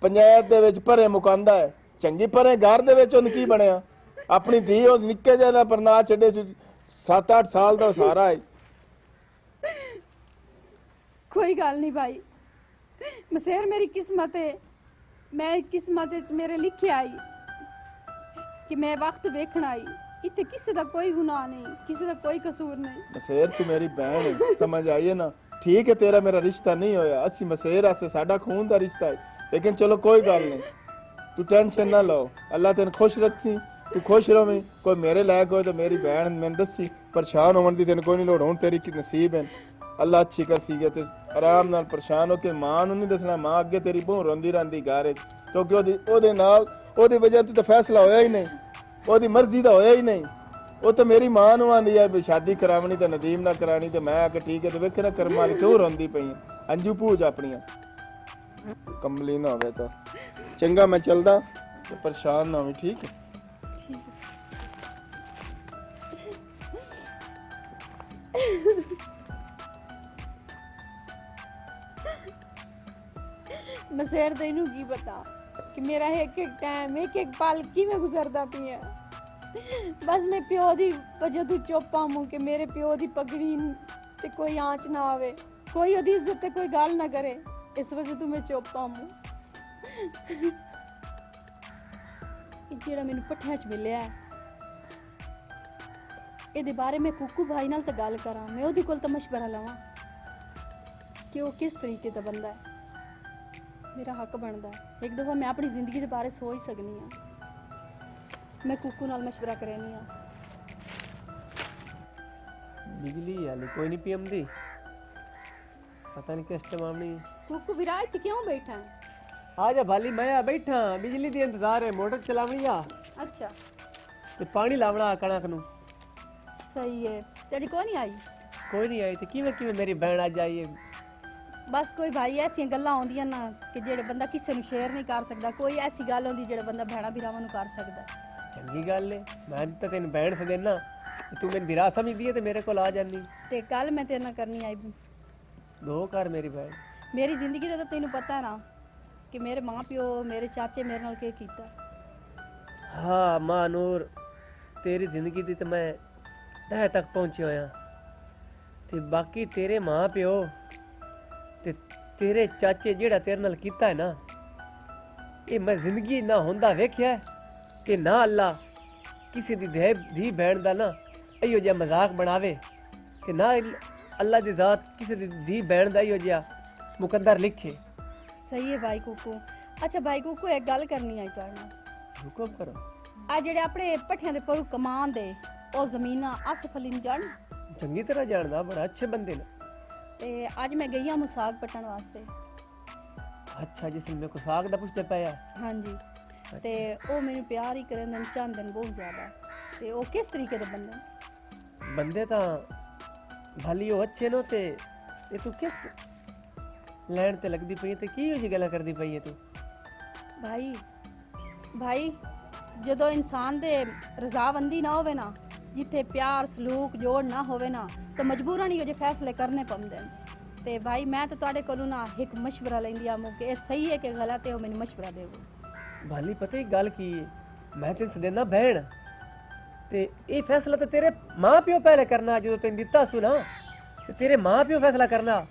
ਪੰਚਾਇਤ ਦੇ ਵਿੱਚ ਭਰੇ ਮੁਕਾਂਦਾ ਹੈ। ਚੰਗੀ ਭਰੇ ਘਰ ਦੇ ਵਿੱਚ ਉਹਨੂੰ ਕੀ ਬਣਿਆ? ਆਪਣੀ ਧੀ ਉਹ ਨਿੱਕੇ ਜਿਹੇ ਨਾਲ ਪਰਨਾ ਛੱਡੇ ਸੀ, 7-8 ਸਾਲ ਦਾ ਸਾਰਾ ਹੈ। कोई गल नहीं भाई मसेर, मेरी किस्मत है। मैं किस्मत मेरे लिखे आई ਕਿ ਮੈਂ ਵਕਤ ਵੇਖਣ ਆਈ, ਇੱਥੇ ਕਿਸੇ ਦਾ ਕੋਈ ਗੁਨਾਹ ਨਹੀਂ, ਕਿਸੇ ਦਾ ਕੋਈ ਕਸੂਰ ਨਹੀਂ। ਮਸੇਰ ਤੂੰ ਮੇਰੀ ਭੈਣ ਹੈ, ਸਮਝ ਆਈਏ ਨਾ। ਠੀਕ ਹੈ ਤੇਰਾ ਮੇਰਾ ਰਿਸ਼ਤਾ ਨਹੀਂ ਹੋਇਆ, ਅਸੀਂ ਮਸੇਰ ਆਸੇ ਸਾਡਾ ਖੂਨ ਦਾ ਰਿਸ਼ਤਾ ਹੈ, ਲੇਕਿਨ ਚਲੋ ਕੋਈ ਗੱਲ ਨਹੀਂ, ਤੂੰ ਟੈਨਸ਼ਨ ਨਾ ਲਓ, ਅੱਲਾ ਤੈਨੂੰ ਖੁਸ਼ ਰੱਖੀ, ਤੂੰ ਖੁਸ਼ ਰਵੇਂ। ਕੋਈ ਮੇਰੇ ਲਾਇਕ ਹੋਏ ਤਾਂ ਮੇਰੀ ਭੈਣ ਮੈਨੂੰ ਦੱਸੀ, ਪਰੇਸ਼ਾਨ ਹੋਣ ਦੀ ਤੈਨੂੰ ਕੋਈ ਨਹੀਂ ਲੋੜ, ਹੁਣ ਤੇਰੀ ਕੀ ਨਸੀਬ ਹੈ, ਅੱਲਾ ਅੱਛੀ ਕਰ ਸੀਗੇ ਤੇ ਆਰਾਮ ਨਾਲ ਪਰੇਸ਼ਾਨ ਹੋ ਕੇ ਮਾਂ ਨੂੰ ਨਹੀਂ ਦੱਸਣਾ, ਮਾਂ ਅੱਗੇ ਤੇਰੀ ਬਹੂ ਰੋਂਦੀ ਰਹਿੰਦੀ ਘਰ ਵਿੱਚ, ਕਿਉਂਕਿ ਉਹਦੇ ਨਾਲ ਉਹਦੀ ਵਜ੍ਹਾ ਤੋਂ ਤਾਂ ਫੈਸਲਾ ਹੋਇਆ ਹੀ ਨਹੀਂ, ਉਹਦੀ ਮਰਜ਼ੀ ਦਾ ਹੋਇਆ ਹੀ ਨਹੀਂ। ਉਹ ਤਾਂ ਮੇਰੀ ਮਾਂ ਨੂੰ ਆਂਦੀ ਹੈ ਵੀ ਸ਼ਾਦੀ ਕਰਾਵਣੀ ਤੇ ਨਦੀਮ ਨਾ ਕਰਾਣੀ, ਤੇ ਮੈਂ ਆ ਕੇ ਠੀਕ ਹੈ ਤੇ ਵੇਖੇ ਨਾ ਕਰਮਾਂ ਵਾਲੀ ਕਿਉਂ ਰੋਂਦੀ ਪਈ ਹੈ। ਅੰਜੂ ਪੂਜ ਆਪਣੀਆਂ ਕੰਬਲੀ ਨਾ ਹੋਵੇ ਤਾਂ ਚੰਗਾ, ਮੈਂ ਚੱਲਦਾ ਤੇ ਪਰੇਸ਼ਾਨ ਨਾ ਹੋਵੀਂ, ਠੀਕ ਹੈ। ਮਸੇਰ ਤੈਨੂੰ ਕੀ ਪਤਾ ਕਿ ਮੇਰਾ ਇੱਕ ਇੱਕ ਟਾਈਮ ਇੱਕ ਇੱਕ ਪਲ ਕਿਵੇਂ ਗੁਜ਼ਰਦਾ ਪਿਆ। ਬਸ ਮੈਂ ਪਿਓ ਦੀ ਵਜ੍ਹਾ ਤੋਂ ਚੁੱਪ ਆਵਾਂ ਕਿ ਮੇਰੇ ਪਿਓ ਦੀ ਪਗੜੀ ਤੇ ਕੋਈ ਆਂਚ ਨਾ ਆਵੇ, ਕੋਈ ਉਹਦੀ ਇੱਜ਼ਤ ਤੇ ਕੋਈ ਗੱਲ ਨਾ ਕਰੇ, ਇਸ ਵਜ੍ਹਾ ਤੋਂ ਮੈਂ ਚੁੱਪ ਆਵਾਂ। ਜਿਹੜਾ ਮੈਨੂੰ ਪੱਠਿਆਂ 'ਚ ਮਿਲਿਆ ਇਹਦੇ ਬਾਰੇ ਮੈਂ ਕੁੱਕੂ ਭਾਈ ਨਾਲ ਤਾਂ ਗੱਲ ਕਰਾਂ, ਮੈਂ ਉਹਦੇ ਕੋਲ ਤਾਂ ਮਸ਼ਵਰਾ ਲਵਾਂ ਕਿ ਉਹ ਕਿਸ ਤਰੀਕੇ ਦਾ ਬੰਦਾ ਹੈ। ਮੇਰਾ ਹੱਕ ਬਣਦਾ ਹੈ ਇੱਕ ਦਫਾ ਮੈਂ ਆਪਣੀ ਜ਼ਿੰਦਗੀ ਦੇ ਬਾਰੇ ਸੋਚ ਸਕਨੀ ਹਾਂ। ਮੈਂ ਕੁੱਕੂ ਨਾਲ ਮਸ਼ਵਰਾ ਕਰਨੀ ਆ। ਬਿਜਲੀ ਵਾਲੀ ਕੋਈ ਨਹੀਂ ਪੀਐਮਦੀ, ਪਤਾ ਨਹੀਂ ਕਿਸ ਟਾਈਮ ਆਉਣੀ। ਕੁੱਕੂ ਵੀਰਾ ਇੱਥੇ ਕਿਉਂ ਬੈਠਾ ਹੈ? ਆ ਜਾ ਭਾਲੀ, ਮੈਂ ਆ ਬੈਠਾ, ਬਿਜਲੀ ਦੀ ਇੰਤਜ਼ਾਰ ਹੈ, ਮੋਟਰ ਚਲਾਵਣੀ ਆ ਅੱਛਾ ਤੇ ਪਾਣੀ ਲਾਵਣਾ ਕਣਕ ਨੂੰ। ਸਹੀ ਹੈ, ਤੇਰੀ ਕੋਈ ਨਹੀਂ ਆਈ? ਕੋਈ ਨਹੀਂ ਆਈ ਤੇ ਕਿਵੇਂ ਮੇਰੀ ਭੈਣ ਅੱਜ ਆਈ ਹੈ। ਬਸ ਕੋਈ ਭਾਈ ਐਸੀਆਂ ਗੱਲਾਂ ਆਉਂਦੀਆਂ ਨਾ ਕਿ ਜਿਹੜੇ ਬੰਦਾ ਕਿਸੇ ਨੂੰ ਸ਼ੇਅਰ ਨਹੀਂ ਕਰ ਸਕਦਾ, ਕੋਈ ਐਸੀ ਗੱਲ ਹੁੰਦੀ ਜਿਹੜਾ ਬੰਦਾ ਭੈਣਾ ਭਰਾਵਾਂ ਨੂੰ ਕਰ ਸਕਦਾ। ਚੰਗੀ ਗੱਲ ਹੈ, ਮੈਂ ਤਾਂ ਤੈਨੂੰ ਭੈਣ ਸਦੇਨਾ, ਤੂੰ ਮੈਨੂੰ ਵੀਰਾ ਸਮਝਦੀ ਹੈ ਤੇ ਮੇਰੇ ਕੋਲ ਆ ਜਾਨੀ। ਤੇ ਕੱਲ ਮੈਂ ਤੇਰੇ ਨਾਲ ਕਰਨੀ ਆਈ। ਦੋ ਕਰ ਮੇਰੀ ਭੈਣ। ਮੇਰੀ ਜ਼ਿੰਦਗੀ ਦਾ ਤਾਂ ਤੈਨੂੰ ਪਤਾ ਨਾ ਕਿ ਮੇਰੇ ਮਾਂ ਪਿਓ ਮੇਰੇ ਚਾਚੇ ਮੇਰੇ ਨਾਲ ਕੀ ਕੀਤਾ। ਹਾਂ ਮਾਂ ਨੂਰ, ਤੇਰੀ ਜ਼ਿੰਦਗੀ ਦੀ ਤਾਂ ਮੈਂ ਤਹਿ ਤੱਕ ਪਹੁੰਚਿਆ ਹੋਇਆ, ਤੇ ਬਾਕੀ ਤੇਰੇ ਮਾਂ ਪਿਓ ਤੇ ਤੇਰੇ ਚਾਚੇ ਜਿਹੜਾ ਤੇਰੇ ਨਾਲ ਕੀਤਾ ਹੈ ਨਾ, ਇਹ ਮੈਂ ਜ਼ਿੰਦਗੀ ਨਾ ਹੁੰਦਾ ਵੇਖਿਆ ਕਿ ਨਾ ਅੱਲਾ ਕਿਸੇ ਦੀ ਧੀ ਭੈਣ ਦਾ ਨਾ ਇਹੋ ਜਿਹਾ ਮਜ਼ਾਕ ਬਣਾਵੇ, ਤੇ ਨਾ ਅੱਲਾ ਦੀ ਜ਼ਾਤ ਕਿਸੇ ਦੀ ਧੀ ਭੈਣ ਦਾ ਇਹੋ ਜਿਹਾ ਮੁਕੱਦਰ ਲਿਖੇ। ਸਹੀ ਹੈ ਭਾਈ ਕੁੱਕੂ। ਅੱਛਾ ਭਾਈ ਕੁੱਕੂ, ਇੱਕ ਗੱਲ ਕਰਨੀ ਆਈ ਤੁਹਾਡੇ ਨਾਲ। ਹੁਕਮ ਕਰੋ। ਆ ਜਿਹੜੇ ਆਪਣੇ ਪੱਠਿਆਂ ਦੇ ਪਰੂ ਕਮਾਨ ਦੇ ਉਹ ਜ਼ਮੀਨਾਂ ਆਸਿਫ ਅਲੀ ਨੂੰ ਜਾਣ? ਚੰਗੀ ਤਰ੍ਹਾਂ ਜਾਣਦਾ, ਬੜਾ ਅੱਛੇ ਬੰਦੇ ਨੇ। ਤੇ ਅੱਜ ਮੈਂ ਗਈ ਹਾਂ ਮੁਸਾਗ ਪੱਟਣ ਵਾਸਤੇ। ਅੱਛਾ, ਜਿਸ ਨੇ ਕੋ ਸਾਗ ਦਾ ਪੁੱਛਦੇ ਪਿਆ। ਹਾਂਜੀ, ਤੇ ਉਹ ਮੈਨੂੰ ਪਿਆਰ ਹੀ ਕਰਨ ਨੂੰ ਚਾਹੁੰਦੇ ਨੇ ਬਹੁਤ ਜ਼ਿਆਦਾ। ਤੇ ਉਹ ਕਿਸ ਤਰੀਕੇ ਦੇ ਬੰਦੇ ਨੇ? ਬੰਦੇ ਤਾਂ ਭਲੀ ਉਹ ਅੱਛੇ ਨੇ, ਤੇ ਇਹ ਤੂੰ ਕਿਸ ਲੈਣ ਤੇ ਲੱਗਦੀ ਪਈ ਤੇ ਕੀ ਉਹੀ ਗੱਲਾਂ ਕਰਦੀ ਪਈ ਹੈ ਤੂੰ? ਭਾਈ ਜਦੋਂ ਇਨਸਾਨ ਦੇ ਰਜ਼ਾਬੰਦੀ ਨਾ ਹੋਵੇ ਨਾ, ਜਿੱਥੇ ਪਿਆਰ ਸਲੂਕ ਜੋੜ ਨਾ ਹੋਵੇ ਨਾ, ਤਾਂ ਮਜਬੂਰਨ ਹੀ ਉਹ ਜਿਹੇ ਫੈਸਲੇ ਕਰਨੇ ਪੈਂਦੇ ਨੇ। ਤੇ ਭਾਈ ਮੈਂ ਤਾਂ ਤੁਹਾਡੇ ਕੋਲੋਂ ਨਾ ਇੱਕ ਮਸ਼ਵਰਾ ਲੈਂਦੀ ਆ ਕਿ ਇਹ ਸਹੀ ਹੈ ਕਿ ਗਲਤ ਹੈ, ਉਹ ਮੈਨੂੰ ਮਸ਼ਵਰਾ ਦਿਓ। ਭਲੀ ਪਤਾ ਹੀ ਗੱਲ ਕੀ ਹੈ, ਮੈਂ ਤੈਨੂੰ ਸਦੇਨਾ ਭੈਣ, ਤੇ ਇਹ ਫੈਸਲਾ ਤਾਂ ਤੇਰੇ ਮਾਂ ਪਿਓ ਪਹਿਲੇ ਕਰਨਾ, ਜਦੋਂ ਤੈਨੂੰ ਦਿੱਤਾ ਸੁ ਨਾ, ਤੇ ਤੇਰੇ ਮਾਂ ਪਿਓ ਫੈਸਲਾ ਕਰਨਾ।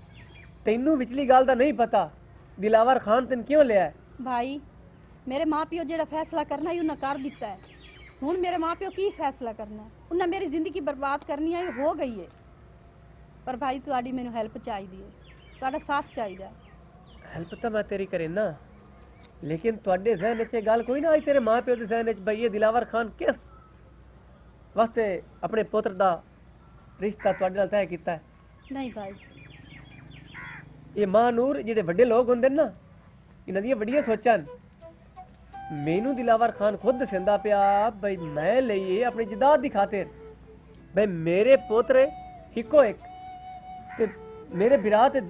ਤੈਨੂੰ ਵਿਚਲੀ ਗੱਲ ਦਾ ਨਹੀਂ ਪਤਾ ਦਿਲਾਵਰ ਖਾਨ ਤੈਨੂੰ ਕਿਉਂ ਲਿਆ। ਭਾਈ ਮੇਰੇ ਮਾਂ ਪਿਓ ਜਿਹੜਾ ਫੈਸਲਾ ਕਰਨਾ ਹੀ ਉਹਨਾਂ ਕਰ ਦਿੱਤਾ ਹੈ। ਹੁਣ ਮੇਰੇ ਮਾਂ ਪਿਓ ਕੀ ਫੈਸਲਾ ਕਰਨਾ? ਉਹਨਾਂ ਮੇਰੀ ਜ਼ਿੰਦਗੀ ਬਰਬਾਦ ਕਰਨੀ ਹੈ, ਹੋ ਗਈ ਹੈ। ਪਰ ਭਾਈ ਤੁਹਾਡੀ ਮੈਨੂੰ ਹੈਲਪ ਚਾਹੀਦੀ ਹੈ, ਤੁਹਾਡਾ ਸਾਥ ਚਾਹੀਦਾ। ਹੈਲਪ ਤਾਂ ਮੈਂ ਤੇਰੀ ਕਰੇ ਨਾ, ਲੇਕਿਨ ਤੁਹਾਡੇ ਜ਼ਹਿਨ ਵਿੱਚ ਇਹ ਗੱਲ ਕੋਈ ਨਾ ਆਈ ਤੇਰੇ ਮਾਂ ਪਿਓ ਦੇ ਜ਼ਹਿਨ ਵਿੱਚ ਬਈ ਇਹ ਦਿਲਾਵਰ ਖਾਨ ਕਿਸ ਵਾਸਤੇ ਆਪਣੇ ਪੁੱਤਰ ਦਾ ਰਿਸ਼ਤਾ ਤੁਹਾਡੇ ਨਾਲ ਤੈਅ ਕੀਤਾ ਹੈ? ਨਹੀਂ ਭਾਈ, ਇਹ ਮਾਂ ਨੂਰ ਜਿਹੜੇ ਵੱਡੇ ਲੋਕ ਹੁੰਦੇ ਨੇ ਨਾ, ਇਹਨਾਂ ਦੀਆਂ ਵੱਡੀਆਂ ਸੋਚਾਂ ਨੇ। ਮੈਨੂੰ ਦਿਲਾਵਰ ਖਾਨ ਖੁਦ ਦੱਸਦਾ ਪਿਆ ਬਈ ਮੈਂ ਲਈਏ ਆਪਣੀ ਜਦਾਦ ਦੀ ਖਾਤਰ, ਬਈ ਮੇਰੇ ਪੋਤਰੇ ਇੱਕੋ ਇੱਕ ਤੇ ਮੇਰੇ ਬਿਰਾ ਤੇ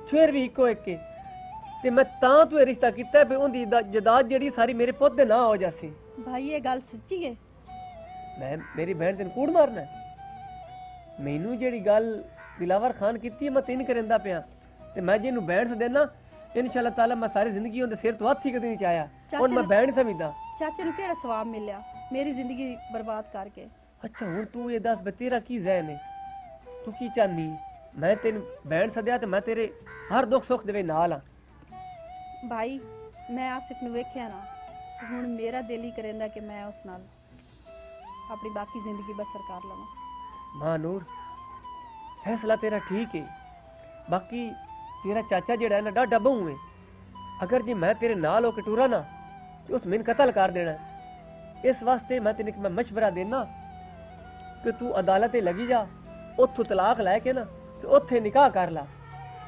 ਛੇਰ ਵੀ ਇੱਕੋ ਇੱਕ ਹੈ, ਤੇ ਮੈਂ ਤਾਂ ਤੂੰ ਇਹ ਰਿਸ਼ਤਾ ਕੀਤਾ ਵੀ ਉਹਦੀ ਜਦਾਦ ਜਿਹੜੀ ਸਾਰੀ ਮੇਰੇ ਪੁੱਤ ਦੇ ਨਾਂ ਹੋ ਜਾਸੀ। ਭਾਈ ਇਹ ਗੱਲ ਸੱਚੀ ਹੈ? ਮੈਂ ਮੇਰੀ ਭੈਣ ਤੈਨੂੰ ਕੂੜ ਮਾਰਨਾ? ਮੈਨੂੰ ਜਿਹੜੀ ਗੱਲ ਦਿਲਾਵਰ ਖਾਨ ਕੀਤੀ ਮੈਂ ਤੈਨੂੰ ਕਰਿੰਦਾ ਪਿਆ, ਤੇ ਮੈਂ ਜਿਹਨੂੰ ਭੈਣ ਸਦੇਨਾ ਇਨਸ਼ਾਅੱਲਾ ਤਾਲਾ ਮੈਂ ਸਾਰੀ ਜ਼ਿੰਦਗੀ ਉਹਦੇ ਸਿਰ ਤੋਂ ਹੱਥ ਹੀ ਕਦੇ ਨਹੀਂ ਚਾਹਿਆ। ਹੁਣ ਮੈਂ ਭੈਣ ਸਮਝਦਾ। ਚਾਚੇ ਨੂੰ ਕਿਹੜਾ ਸਵਾਬ ਮਿਲਿਆ ਮੇਰੀ ਜ਼ਿੰਦਗੀ ਬਰਬਾਦ ਕਰਕੇ? ਅੱਛਾ ਹੁਣ ਤੂੰ ਇਹ ਦੱਸ ਤੇਰਾ ਕੀ ਜ਼ਹਿਨ ਹੈ, ਤੂੰ ਕੀ ਚਾਹਨੀ? ਮੈਂ ਤੈਨੂੰ ਭੈਣ ਸਦਿਆ ਤੇ ਮੈਂ ਤੇਰੇ ਹਰ ਦੁੱਖ ਸੁੱਖ ਦੇ ਵਿੱਚ ਨਾਲ ਆ। ਭਾਈ ਮੈਂ ਆਸਿਫ ਨੂੰ ਵੇਖਿਆ ਨਾ, ਹੁਣ ਮੇਰਾ ਦਿਲ ਹੀ ਕਰੇਂਦਾ ਕਿ ਮੈਂ ਉਸ ਨਾਲ ਆਪਣੀ ਬਾਕੀ ਜ਼ਿੰਦਗੀ ਬਸਰ ਕਰ ਲਵਾਂ। ਮਾਂ ਨੂਰ ਫੈਸਲਾ ਤੇਰਾ ਠੀਕ ਹੈ, ਬਾਕੀ ਤੇਰਾ ਚਾਚਾ ਜਿਹੜਾ ਹੈ ਨਾ ਡਾਢਾ ਬਹੂ ਹੈ। ਅਗਰ ਜੇ ਮੈਂ ਤੇਰੇ ਨਾਲ ਹੋ ਕੇ ਟੂਰਾ ਨਾ ਤੇ ਉਸ ਮੈਨੂੰ ਕਤਲ ਕਰ ਦੇਣਾ ਹੈ। ਇਸ ਵਾਸਤੇ ਮੈਂ ਤੈਨੂੰ ਇੱਕ ਮਸ਼ਵਰਾ ਦੇਣਾ ਕਿ ਤੂੰ ਅਦਾਲਤ ਤੇ ਲੱਗੀ ਜਾ, ਉੱਥੋਂ ਤਲਾਕ ਲੈ ਕੇ ਨਾ ਤੇ ਉੱਥੇ ਨਿਕਾਹ ਕਰ ਲਾ।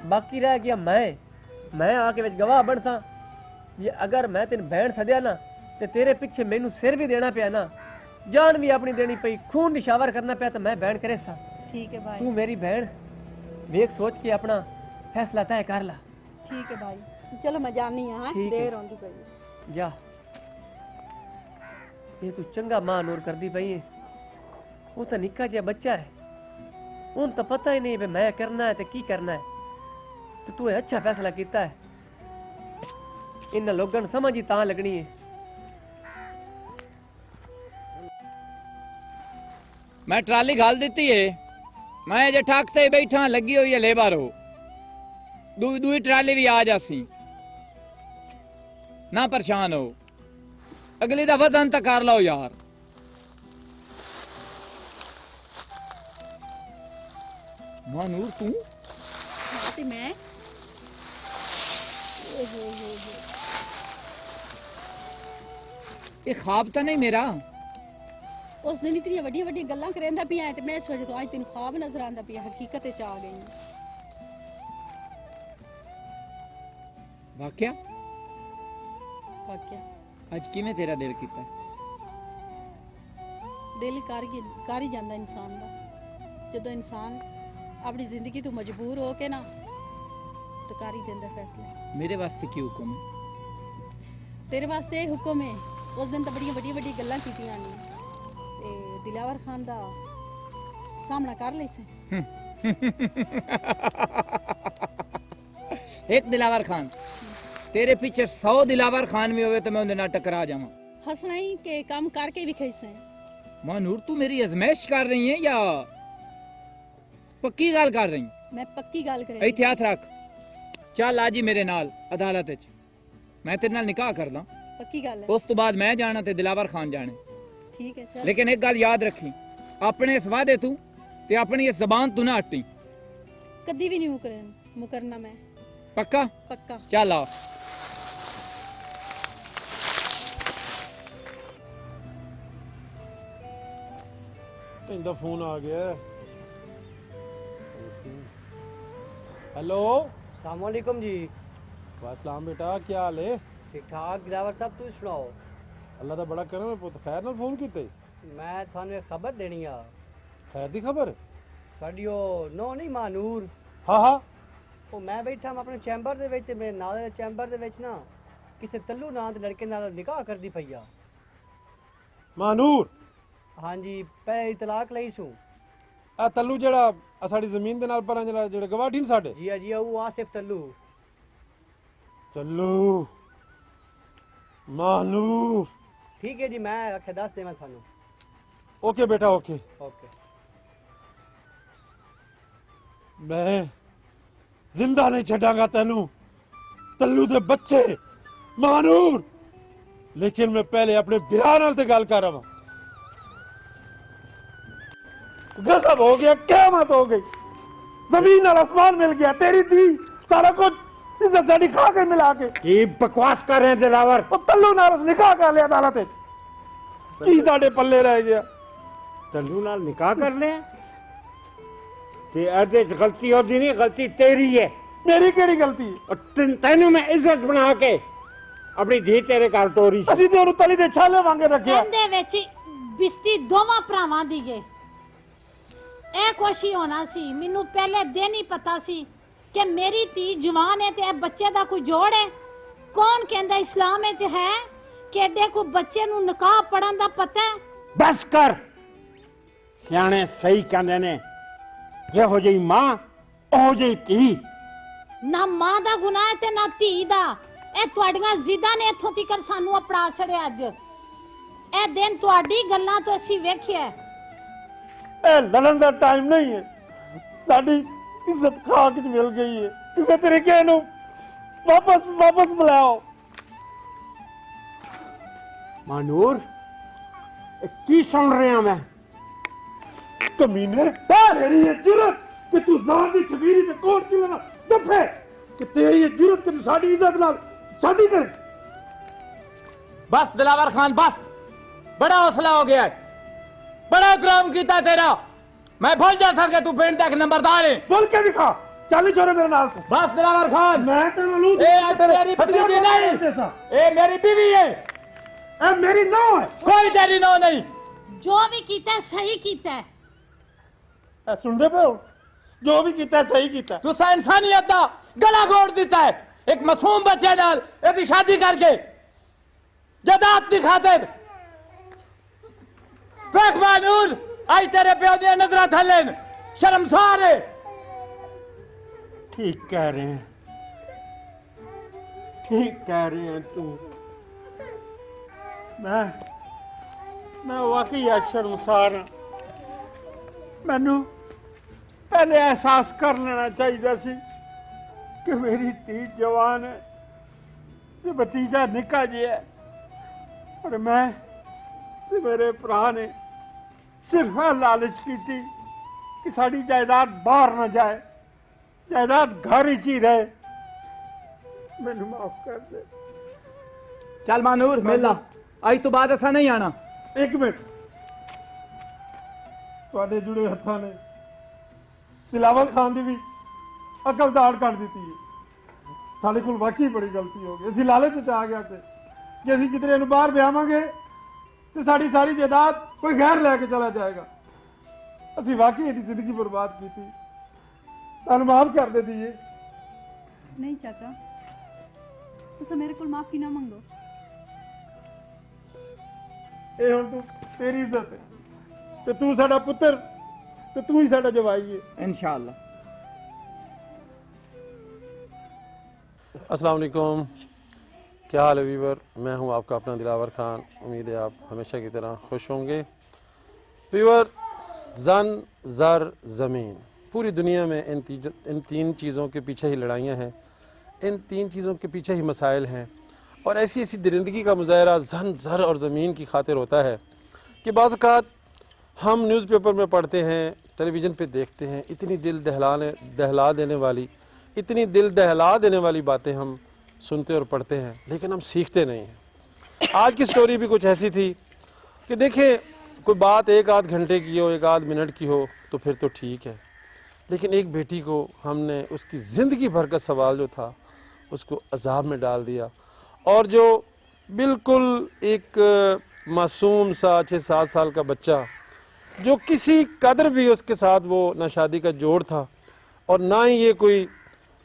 ਬਾਕੀ ਰਹਿ ਗਿਆ ਮੈਂ ਆ ਕੇ ਵਿੱਚ ਗਵਾਹ ਬਣਦਾ। ਜੇ ਅਗਰ ਮੈਂ ਤੈਨੂੰ ਬਹਿਣ ਸੱਦਿਆ ਨਾ ਤੇ ਤੇਰੇ ਪਿੱਛੇ ਮੈਨੂੰ ਸਿਰ ਵੀ ਦੇਣਾ ਪਿਆ ਨਾ, ਜਾਨ ਵੀ ਆਪਣੀ ਦੇਣੀ ਪਈ, ਖੂਨ ਨਿਸ਼ਾਵਰ ਕਰਨਾ ਪਿਆ ਤਾਂ ਮੈਂ ਬਹਿਣ ਕਰੇ ਸਾਂ। ਠੀਕ ਹੈ ਭਾਈ। ਤੂੰ ਮੇਰੀ ਬਹਿਣ ਵੇਖ ਸੋਚ ਕੇ ਆਪਣਾ ਫੈਸਲਾ ਤੈਅ ਕਰ ਲਾ। ਠੀਕ ਹੈ ਭਾਈ, ਚਲੋ ਮੈਂ ਜਾਣੀ ਹਾਂ। ਠੀਕ ਹੈ। ਦੇਰ ਆਉਂਦੀ ਪਈ ਹੈ। ਜਾ, ਇਹ ਤੂੰ ਚੰਗਾ ਮਾਂ ਨੂਰ ਕਰਦੀ ਪਈ ਹੈ। ਉਹ ਤਾਂ ਨਿੱਕਾ ਜਿਹਾ ਬੱਚਾ ਹੈ, ਉਹਨੂੰ ਤਾਂ ਪਤਾ ਹੀ ਨਹੀਂ ਵੀ ਮੈਂ ਕਰਨਾ ਹੈ ਤੇ ਕੀ ਕਰਨਾ ਹੈ। ਤੇ ਤੂੰ ਇਹ ਅੱਛਾ ਫੈਸਲਾ ਕੀਤਾ ਹੈ। ਇਹਨਾਂ ਲੋਕਾਂ ਨੂੰ ਸਮਝ ਹੀ ਤਾਂ ਲੱਗਣੀ ਹੈ। मैं ट्राली घाल दी है, मैं जे ठाकते ही बैठा लगी हुई है लेबर हो, दूई ट्राली भी आ जासी, ना परेशान हो। अगली दफा दन तक कर लो यार। मां नूर तू ਤੇ ਮੈਂ ये ख्वाब तो नहीं मेरा। ਉਸ ਦਿਨ ਇਤਨੀਆਂ ਵੱਡੀਆਂ ਵੱਡੀਆਂ ਗੱਲਾਂ ਕਰੇਂਦਾ ਪਿਆ ਤੇ ਮੈਂ ਇਸ ਵਜ੍ਹਾ ਤੋਂ ਅੱਜ ਤੈਨੂੰ ਖਾਬ ਨਜ਼ਰ ਆਂਦਾ ਪਿਆ, ਹਕੀਕਤ ਚ ਆ ਗਈ। वाकया ਵਾਕਿਆ आज किवें तेरा दिल कीता? ਦਿਲ ਕਰ ਹੀ ਜਾਂਦਾ ਇਨਸਾਨ ਦਾ। ਜਦੋਂ ਇਨਸਾਨ ਆਪਣੀ ਜ਼ਿੰਦਗੀ ਤੋਂ ਮਜਬੂਰ ਹੋ ਕੇ ਨਾ ਤਾਂ ਕਰ ਹੀ ਦਿੰਦਾ ਫੈਸਲੇ। मेरे वास्ते की हुक्म है? ਤੇਰੇ ਵਾਸਤੇ ਇਹ ਹੁਕਮ ਹੈ। ਉਸ ਦਿਨ ਤਾਂ ਬੜੀਆਂ ਵੱਡੀਆਂ ਗੱਲਾਂ ਕੀਤੀਆਂ ਨੇ ਤੇ ਦਿਲਾਵਰ ਖਾਨ ਦਾ ਸਾਹਮਣਾ ਕਰ ਲਈ ਸੀ। एक दिलावर खान, तेरे पीछे 100 दिलावर खान भी होवे तो मैं उन्हें ना टकरा जावां। ਹੱਸਣਾ ਹੀ ਕਿ ਕੰਮ ਕਰਕੇ ਵੀ ਖੈਸੇ। मां नूर तू मेरी अजमाइश कर रही है या पक्की गल कर रही? ਮੈਂ ਪੱਕੀ ਗੱਲ ਕਰੇ। ਇੱਥੇ ਹੱਥ ਰੱਖ, ਚੱਲ ਅੱਜ ਹੀ ਮੇਰੇ ਨਾਲ ਅਦਾਲਤ ਵਿੱਚ, ਮੈਂ ਤੇਰੇ ਨਾਲ ਨਿਕਾਹ ਕਰਦਾ। ਪੱਕੀ ਗੱਲ ਹੈ। ਉਸ ਤੋਂ ਬਾਅਦ ਮੈਂ ਜਾਣਾ ਤੇ ਦਿਲਾਵਰ ਖਾਨ ਜਾਣੇ। ਠੀਕ ਹੈ ਚਲ। ਲੇਕਿਨ ਇੱਕ ਗੱਲ ਯਾਦ ਰੱਖੀ, ਆਪਣੇ ਇਸ ਵਾਅਦੇ ਤੂੰ ਤੇ ਆਪਣੀ ਇਸ ਜ਼ਬਾਨ ਤੂੰ ਨਾ ਹਟੀ। ਕਦੀ ਵੀ ਨਹੀਂ ਮੁਕਰਨਾ ਮੈਂ। ਪੱਕਾ? ਪੱਕਾ। ਚੱਲ ਆ। ਇਹਦਾ ਫੋਨ ਆ ਗਿਆ। हेलो, अस्सलाम वालेकुम जी। वासलाम बेटा, क्या हाल है? ठीक ठाक दिलावर साहब, तू सुनाओ। अल्लाह दा बड़ा करम है पुत। खैर नाल फोन कीते? मैं थानू एक खबर देनी आ। खैर दी खबर? साडी ओ नो नहीं मां नूर, हाँ हाँ ਉਹ ਮੈਂ ਬੈਠਾ ਮੈਂ ਆਪਣੇ ਚੈਂਬਰ ਦੇ ਵਿੱਚ ਤੇ ਮੇਰੇ ਨਾਲ ਦੇ ਚੈਂਬਰ ਦੇ ਵਿੱਚ ਨਾ ਕਿਸੇ ਤੱਲੂ ਨਾਂ ਦੇ ਲੜਕੇ ਨਾਲ ਨਿਕਾਹ ਕਰਦੀ ਪਈ ਆ। मानूर ਹਾਂਜੀ, ਪਹਿਲੇ ਤਲਾਕ ਲਈ ਸੂ। ਆ ਤੱਲੂ ਜਿਹੜਾ ਸਾਡੀ ਜ਼ਮੀਨ ਦੇ ਨਾਲ ਪਰਾਂ ਜਿਹੜੇ ਗਵਾਠੀ ਨੇ ਸਾਡੇ। ਜੀ ਜੀ, ਉਹ ਆਸਿਫ ਤੱਲੂ। ਤੱਲੂ ਮਾਨੂਰ। ਠੀਕ ਹੈ ਜੀ, ਮੈਂ ਆਖਿਆ ਦੱਸ ਦੇਵਾਂ ਤੁਹਾਨੂੰ। ओके बेटा ओके। ਓਕੇ। मैं जिंदा नहीं छड़ांगा तेनू तल्लू दे बच्चे मानूर, लेकिन मैं पहले अपने बिरा नाल ते गल कर रहा। गजब हो गया, क़यामत हो गई, जमीन नाल आसमान मिल गया, तेरी थी सारा कुछ इज्जत साडी खा के मिला के। की बकवास कर रहे हैं दिलावर? ओ तल्लू नाल निकाह कर लिया अदालत की साडे पल्ले रह गया। तल्लू नाल निकाह कर ले ते अदे च गलती होती नहीं, गलती तेरी है। मेरी केड़ी गलती? और तेनू मैं इज्जत बना के अपनी धी तेरे घर टोरी ਅਸੀਂ ਤੇ ਉਹਨੂੰ ਤਲੀ ਦੇ ਛਾਲੇ ਵਾਂਗੇ ਰੱਖਿਆ। ਇਹਦੇ ਵਿੱਚ ਬਿਸਤੀ ਦੋਵਾਂ ਭਰਾਵਾਂ ਦੀ ਏ। ਇਹ ਕੁਛ ਹੀ ਹੋਣਾ ਸੀ। ਮੈਨੂੰ ਪਹਿਲੇ ਦਿਨ ਹੀ ਪਤਾ ਸੀ ਕਿ ਮੇਰੀ ਧੀ ਜਵਾਨ ਹੈ ਤੇ ਇਹ ਬੱਚੇ ਦਾ ਕੋਈ ਜੋੜ ਹੈ। ਕੌਣ ਕਹਿੰਦਾ ਇਸਲਾਮ ਵਿੱਚ ਹੈ ਕਿ ਐਡੇ ਕੋ ਬੱਚੇ ਨੂੰ ਨਿਕਾਹ ਪੜਨ ਦਾ ਪਤਾ ਹੈ? बस कर, सियाने सही कहंदे ने, ਜਿਹੋ ਜਿਹੀ ਮਾਂ ਉਹੋ ਜਿਹੀ ਧੀ। ਨਾ ਮਾਂ ਦਾ ਗੁਨਾਹ ਹੈ ਤੇ ਨਾ ਧੀ ਦਾ। ਇਹ ਤੁਹਾਡੀਆਂ ਜ਼ਿੱਦਾਂ ਨੇ ਇੱਥੋਂ ਤੱਕ ਸਾਨੂੰ ਅਪੜਾ ਛੜਿਆ। ਅੱਜ ਇਹ ਦਿਨ ਤੁਹਾਡੀ ਗੱਲਾਂ ਤੋਂ ਅਸੀਂ ਵੇਖਿਆ। ਇਹ ਲੜਨ ਦਾ ਟਾਈਮ ਨਹੀਂ ਹੈ। ਸਾਡੀ ਇੱਜ਼ਤ ਖਾਕ ਚ ਮਿਲ ਗਈ ਹੈ। ਕਿਸੇ ਤਰੀਕੇ ਨੂੰ ਵਾਪਸ ਬੁਲਾਓ। मानूर की सुन रहा मैं कमीने तेरी ये जुरत कि तू जान दी छबीरी ते कोट की लेना दफे कि तेरी ये जुरत कि तू साडी इज्जत नाल शादी करे। बस दिलावर खान बस, बड़ा हौसला हो गया है, बड़ा इकराम कीता तेरा। मैं भूल जा सके तू पिंड तक नंबरदार है। बोल के दिखा, चल छोरे मेरे नाल तू। बस दिलावर खान, मैं तेरे लू ए तेरी भतीजी नहीं, ए मेरी बीवी है, ए मेरी नौ है। कोई तेरी नौ नहीं। जो भी कीता है, सही कीता है। ए सुन दे पे जो भी कीता सही कीता। तुसा इंसानियत दा गला घोट दिता है एक मासूम बच्चे नाल एदी शादी करके जदात दी खातिर। फेक मानूर आई तेरे प्यो दी नजरा थले शर्मसार है। ठीक कह रहे हैं, ठीक कह रहे हैं तुम। मैं वाकई शर्मसार हाँ। मैनू पहले एहसास कर लेना चाहिए सी कि मेरी धी जवान है ते भतीजा निक्का जिहा है, और मैं ते मेरे भरा ने सिर्फ लालच की थी कि साड़ी जायदाद बाहर ना जाए, जायदाद घर ही रहे। मैनू माफ कर दे। चल मानूर मेला आज तो बाद ऐसा नहीं आना। एक मिनट, तुहाडे जुड़े हत्थां ने दिलावर खान दी भी अकल दाड़ कट दी है। साढ़े कोल वाकई बड़ी गलती हो गई। असीं लालच च आ गया से कि असीं कितने नूं बाहर ब्याहांगे तो साड़ी सारी जायदाद कोई गैर लैके चला जाएगा। असीं वाकई इहदी जिंदगी बर्बाद की थी। सानूं माफ कर दे दीजिए। नहीं चाचा, तुस मेरे को माफी ना मंगो। ਇਹ ਹੁਣ ਤੂੰ ਤੇਰੀ ਇੱਜ਼ਤ ਹੈ ਤੇ ਤੂੰ ਸਾਡਾ ਪੁੱਤਰ ਤੇ ਤੂੰ ਹੀ ਸਾਡਾ ਜਵਾਈ ਹੈ। इंशाअल्लाह। अस्सलाम वालेकुम, क्या हाल है वीवर। मैं हूं आपका अपना दिलावर खान। उम्मीद है आप हमेशा की तरह खुश होंगे। वीवर, जन ज़र ज़मीन, पूरी दुनिया में इन तीन चीज़ों के पीछे ही लड़ाइयाँ हैं, इन तीन चीज़ों के पीछे ही मसाइल हैं। और ऐसी ऐसी दरिंदगी का मुजाहरा जन ज़र और ज़मीन की खातिर होता है कि बाज़ औक़ात हम न्यूज़पेपर में पढ़ते हैं, टेलीविज़न पे देखते हैं, इतनी दिल दहला देने वाली बातें हम सुनते और पढ़ते हैं, लेकिन हम सीखते नहीं हैं। आज की स्टोरी भी कुछ ऐसी थी कि देखें, कोई बात एक आध घंटे की हो, एक आध मिनट की हो तो फिर तो ठीक है, लेकिन एक बेटी को हमने उसकी ज़िंदगी भर का सवाल जो था उसको अजाब में डाल दिया। और जो बिल्कुल एक मासूम सा 6-7 साल का बच्चा जो किसी कदर भी उसके साथ वो ना शादी का जोड़ था और ना ही ये कोई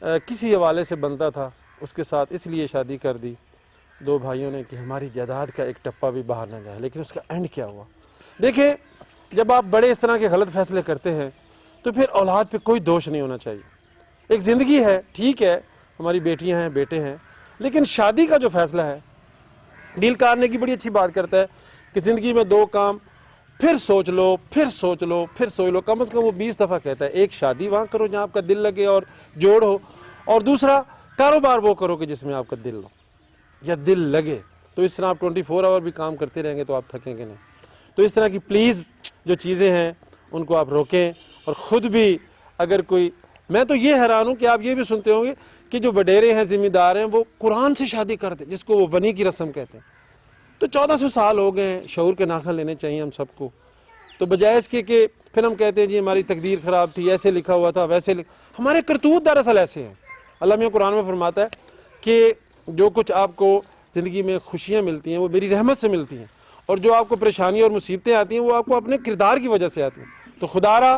किसी हवाले से बनता था, उसके साथ इसलिए शादी कर दी दो भाइयों ने कि हमारी जायदाद का एक टप्पा भी बाहर ना जाए। लेकिन उसका एंड क्या हुआ? देखिए, जब आप बड़े इस तरह के गलत फैसले करते हैं तो फिर औलाद पे कोई दोष नहीं होना चाहिए। एक ज़िंदगी है, ठीक है, हमारी बेटियां हैं, बेटे हैं, लेकिन शादी का जो फैसला है, डील करने की बड़ी अच्छी बात करता है कि ज़िंदगी में दो काम, फिर सोच लो, फिर सोच लो, फिर सोच लो। कम से कम वो 20 दफ़ा कहता है। एक शादी वहाँ करो जहाँ आपका दिल लगे और जोड़ हो, और दूसरा कारोबार वो करो कि जिसमें आपका दिल हो या दिल लगे। तो इस तरह आप 24 आवर भी काम करते रहेंगे तो आप थकेंगे नहीं। तो इस तरह की प्लीज़ जो चीज़ें हैं उनको आप रोकें। और ख़ुद भी अगर कोई, मैं तो ये हैरान हूँ कि आप ये भी सुनते होंगे कि जो वडेरे हैं, ज़िम्मेदार हैं, वो कुरान से शादी करते, जिसको वो वनी की रस्म कहते हैं। तो 1400 साल हो गए हैं, शऊर के नाखन लेने चाहिए हम सबको। तो बजाय इसके कि फिर हम कहते हैं जी हमारी तकदीर ख़राब थी, ऐसे लिखा हुआ था, वैसे हमारे करतूत दरअसल ऐसे हैं। अल्लाह में कुरान में फरमाता है कि जो कुछ आपको ज़िंदगी में खुशियाँ मिलती हैं वो मेरी रहमत से मिलती हैं, और जो आपको परेशानी और मुसीबतें आती हैं वो आपको अपने किरदार की वजह से आती हैं। तो खुदारा,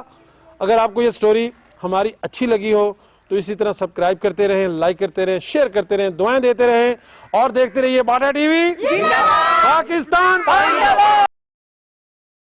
अगर आपको ये स्टोरी हमारी अच्छी लगी हो तो इसी तरह सब्सक्राइब करते रहें, लाइक करते रहें, शेयर करते रहें, दुआएं देते रहें और देखते रहिए बाटा टीवी। पाकिस्तान।